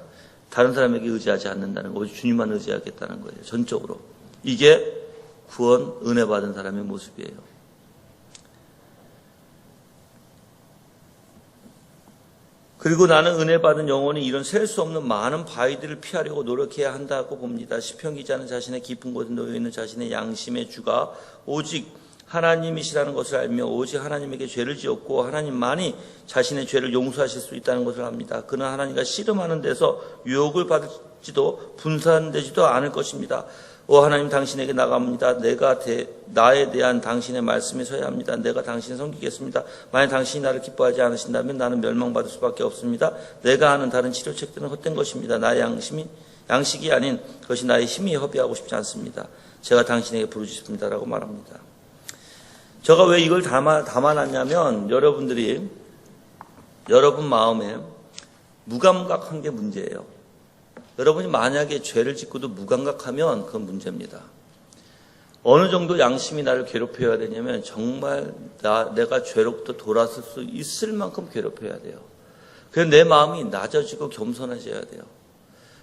다른 사람에게 의지하지 않는다는 거, 오직 주님만 의지하겠다는 거예요. 전적으로. 이게 구원, 은혜 받은 사람의 모습이에요. 그리고 나는 은혜 받은 영혼이 이런 셀 수 없는 많은 바위들을 피하려고 노력해야 한다고 봅니다. 시편 기자는 자신의 깊은 곳에 놓여있는 자신의 양심의 주가 오직 하나님이시라는 것을 알며 오직 하나님에게 죄를 지었고 하나님만이 자신의 죄를 용서하실 수 있다는 것을 압니다. 그는 하나님과 씨름하는 데서 유혹을 받을지도 분산되지도 않을 것입니다. 오 하나님 당신에게 나갑니다. 나에 대한 당신의 말씀이 서야 합니다. 내가 당신을 섬기겠습니다. 만약 당신이 나를 기뻐하지 않으신다면 나는 멸망받을 수밖에 없습니다. 내가 하는 다른 치료책들은 헛된 것입니다. 나의 양식이 아닌 그것이 나의 힘이 허비하고 싶지 않습니다. 제가 당신에게 부르짖습니다라고 말합니다. 제가 왜 이걸 담아놨냐면 여러분들이 여러분 마음에 무감각한 게 문제예요. 여러분이 만약에 죄를 짓고도 무감각하면 그건 문제입니다. 어느 정도 양심이 나를 괴롭혀야 되냐면 정말 내가 죄로부터 돌아설 수 있을 만큼 괴롭혀야 돼요. 그래서 내 마음이 낮아지고 겸손해져야 돼요.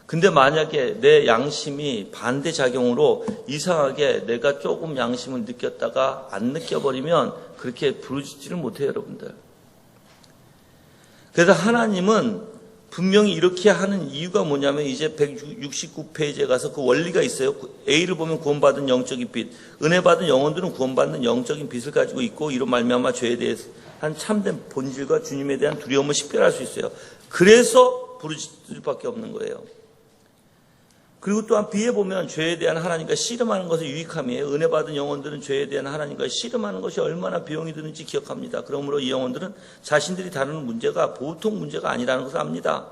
근데 만약에 내 양심이 반대작용으로 이상하게 내가 조금 양심을 느꼈다가 안 느껴버리면 그렇게 부르짖지를 못해요, 여러분들. 그래서 하나님은 분명히 이렇게 하는 이유가 뭐냐면 이제 169페이지에 가서 그 원리가 있어요. A를 보면 구원받은 영적인 빛, 은혜 받은 영혼들은 구원받는 영적인 빛을 가지고 있고 이로 말미암아 죄에 대해서 한 참된 본질과 주님에 대한 두려움을 식별할 수 있어요. 그래서 부르짖을 수밖에 없는 거예요. 그리고 또한 B에 보면 죄에 대한 하나님과 씨름하는 것의 유익함이에요. 은혜 받은 영혼들은 죄에 대한 하나님과 씨름하는 것이 얼마나 비용이 드는지 기억합니다. 그러므로 이 영혼들은 자신들이 다루는 문제가 보통 문제가 아니라는 것을 압니다.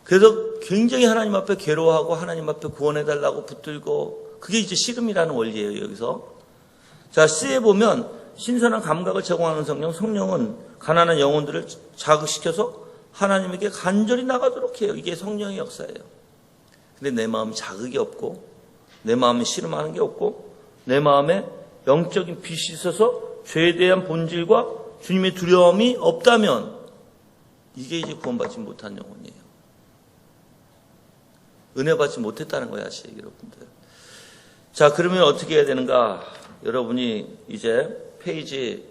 그래서 굉장히 하나님 앞에 괴로워하고 하나님 앞에 구원해달라고 붙들고 그게 이제 씨름이라는 원리예요. 여기서. 자, C에 보면 신선한 감각을 제공하는 성령은 가난한 영혼들을 자극시켜서 하나님에게 간절히 나가도록 해요. 이게 성령의 역사예요. 근데 내 마음에 자극이 없고 내 마음에 씨름하는 게 없고 내 마음에 영적인 빛이 있어서 죄에 대한 본질과 주님의 두려움이 없다면 이게 이제 구원받지 못한 영혼이에요. 은혜 받지 못했다는 거야, 아직 여러분들. 자, 그러면 어떻게 해야 되는가? 여러분이 이제 페이지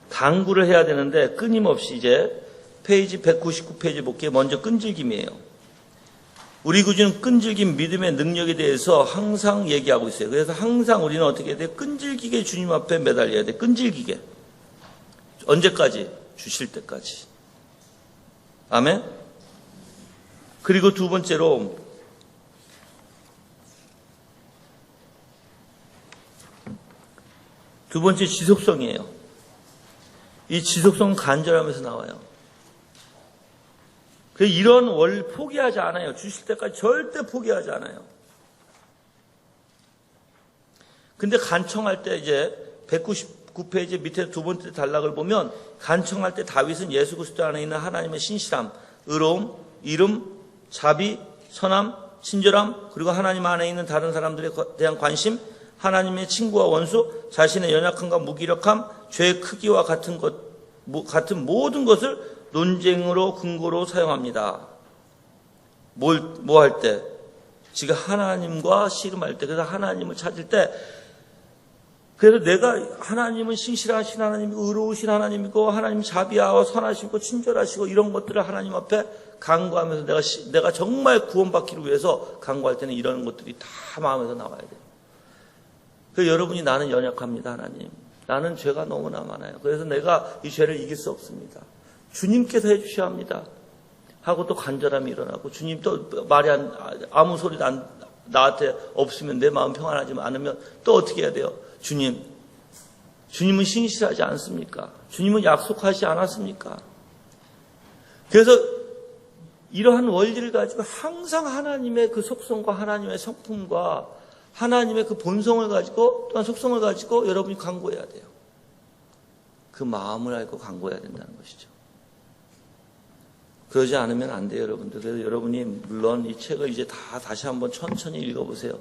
강구를 해야 되는데 끊임없이 이제 페이지 199페이지 볼게요. 먼저 끈질김이에요. 우리 구주는 끈질긴 믿음의 능력에 대해서 항상 얘기하고 있어요. 그래서 항상 우리는 어떻게 해야 돼? 끈질기게 주님 앞에 매달려야 돼. 끈질기게. 언제까지? 주실 때까지. 아멘? 그리고 두 번째로 두 번째 지속성이에요. 이 지속성은 간절함에서 나와요. 이런 월 포기하지 않아요. 주실 때까지 절대 포기하지 않아요. 근데 간청할 때 이제 199페이지 밑에 두 번째 단락을 보면 간청할 때 다윗은 예수 그리스도 안에 있는 하나님의 신실함, 의로움, 이름, 자비, 선함, 친절함, 그리고 하나님 안에 있는 다른 사람들에 대한 관심, 하나님의 친구와 원수, 자신의 연약함과 무기력함, 죄의 크기와 같은 모든 것을 논쟁으로 근거로 사용합니다. 뭐 할 때? 지금 하나님과 씨름할 때, 그래서 하나님을 찾을 때, 그래서 내가 하나님은 신실하신 하나님이고 의로우신 하나님이고 하나님 자비하고 선하시고 친절하시고 이런 것들을 하나님 앞에 간구하면서 내가 정말 구원받기를 위해서 간구할 때는 이런 것들이 다 마음에서 나와야 돼요. 그래서 여러분이 나는 연약합니다, 하나님. 나는 죄가 너무나 많아요. 그래서 내가 이 죄를 이길 수 없습니다. 주님께서 해주셔야 합니다. 하고 또 간절함이 일어나고 주님 또 말이 아무 소리도 나한테 없으면 내 마음 평안하지 않으면 또 어떻게 해야 돼요? 주님은 신실하지 않습니까? 주님은 약속하지 않았습니까? 그래서 이러한 원리를 가지고 항상 하나님의 그 속성과 하나님의 성품과 하나님의 그 본성을 가지고 또한 속성을 가지고 여러분이 간구해야 돼요. 그 마음을 알고 간구해야 된다는 것이죠. 그러지 않으면 안 돼요, 여러분들. 그래서 여러분이 물론 이 책을 이제 다시 한번 천천히 읽어보세요.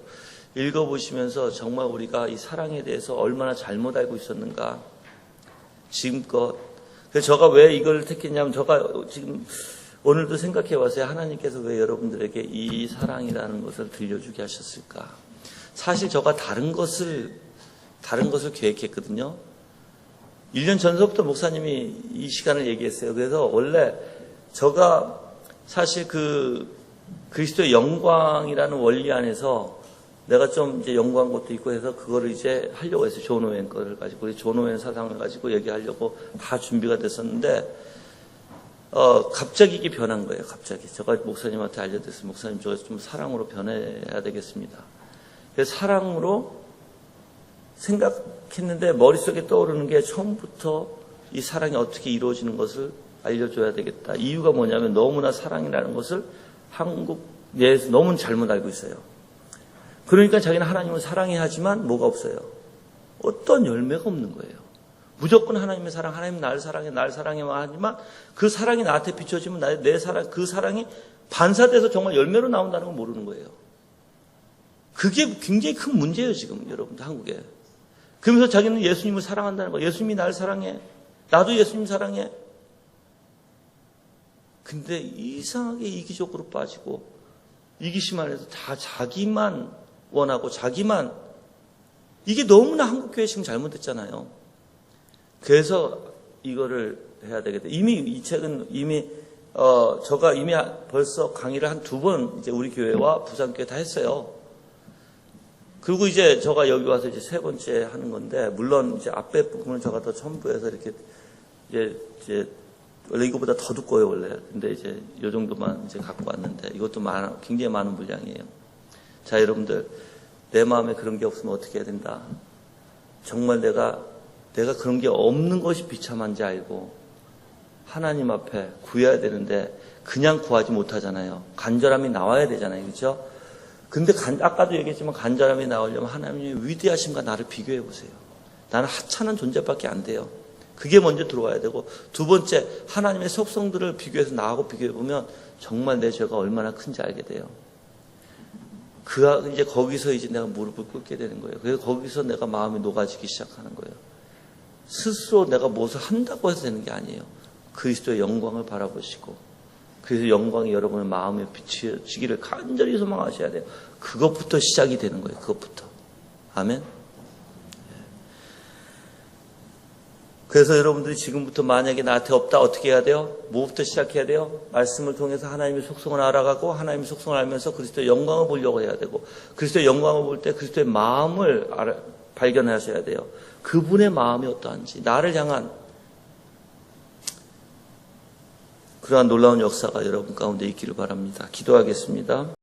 읽어보시면서 정말 우리가 이 사랑에 대해서 얼마나 잘못 알고 있었는가. 지금껏. 그래서 제가 왜 이걸 택했냐면 제가 지금 오늘도 생각해 봤어요. 하나님께서 왜 여러분들에게 이 사랑이라는 것을 들려주게 하셨을까. 사실 제가 다른 것을 계획했거든요. 1년 전서부터 목사님이 이 시간을 얘기했어요. 그래서 원래 제가 사실 그리스도의 영광이라는 원리 안에서 내가 좀 이제 연구한 것도 있고 해서 그거를 이제 하려고 했어요. 존 오웬 거를 가지고, 우리 존 오웬 사상을 가지고 얘기하려고 다 준비가 됐었는데, 갑자기 이게 변한 거예요. 갑자기. 제가 목사님한테 알려드렸어요. 목사님, 저 좀 사랑으로 변해야 되겠습니다. 그래서 사랑으로 생각했는데 머릿속에 떠오르는 게 처음부터 이 사랑이 어떻게 이루어지는 것을 알려줘야 되겠다. 이유가 뭐냐면 너무나 사랑이라는 것을 한국 내에서 너무 잘못 알고 있어요. 그러니까 자기는 하나님을 사랑해야 하지만 뭐가 없어요? 어떤 열매가 없는 거예요. 무조건 하나님의 사랑, 하나님 나를 사랑해만 하지만 그 사랑이 나한테 비춰지면 내 사랑, 그 사랑이 반사돼서 정말 열매로 나온다는 걸 모르는 거예요. 그게 굉장히 큰 문제예요, 지금 여러분들 한국에. 그러면서 자기는 예수님을 사랑한다는 거예요. 예수님이 나를 사랑해. 나도 예수님 사랑해. 근데 이상하게 이기적으로 빠지고 이기심 안에서 다 자기만 원하고 자기만, 이게 너무나 한국교회 지금 잘못됐잖아요. 그래서 이거를 해야 되겠다. 이미 이 책은 제가 이미 벌써 강의를 한 2번 이제 우리 교회와 부산교회 다 했어요. 그리고 이제 제가 여기 와서 이제 3번째 하는 건데, 물론 이제 앞에 부분을 제가 더 첨부해서 이렇게 이제 원래 이거보다 더 두꺼워요, 원래. 근데 이제 이 정도만 이제 갖고 왔는데, 이것도 굉장히 많은 분량이에요. 자, 여러분들, 내 마음에 그런 게 없으면 어떻게 해야 된다? 정말 내가 그런 게 없는 것이 비참한지 알고 하나님 앞에 구해야 되는데 그냥 구하지 못하잖아요. 간절함이 나와야 되잖아요. 그렇죠? 근데 아까도 얘기했지만 간절함이 나오려면 하나님의 위대하심과 나를 비교해 보세요. 나는 하찮은 존재밖에 안 돼요. 그게 먼저 들어와야 되고, 두 번째, 하나님의 속성들을 비교해서 나하고 비교해 보면 정말 내 죄가 얼마나 큰지 알게 돼요. 이제 거기서 이제 내가 무릎을 꿇게 되는 거예요. 그래서 거기서 내가 마음이 녹아지기 시작하는 거예요. 스스로 내가 무엇을 한다고 해서 되는 게 아니에요. 그리스도의 영광을 바라보시고 그래서 영광이 여러분의 마음에 비치기를 간절히 소망하셔야 돼요. 그것부터 시작이 되는 거예요. 그것부터. 아멘. 그래서 여러분들이 지금부터 만약에 나한테 없다 어떻게 해야 돼요? 뭐부터 시작해야 돼요? 말씀을 통해서 하나님의 속성을 알아가고 하나님의 속성을 알면서 그리스도의 영광을 보려고 해야 되고 그리스도의 영광을 볼 때 그리스도의 마음을 발견하셔야 돼요. 그분의 마음이 어떠한지 나를 향한 그러한 놀라운 역사가 여러분 가운데 있기를 바랍니다. 기도하겠습니다.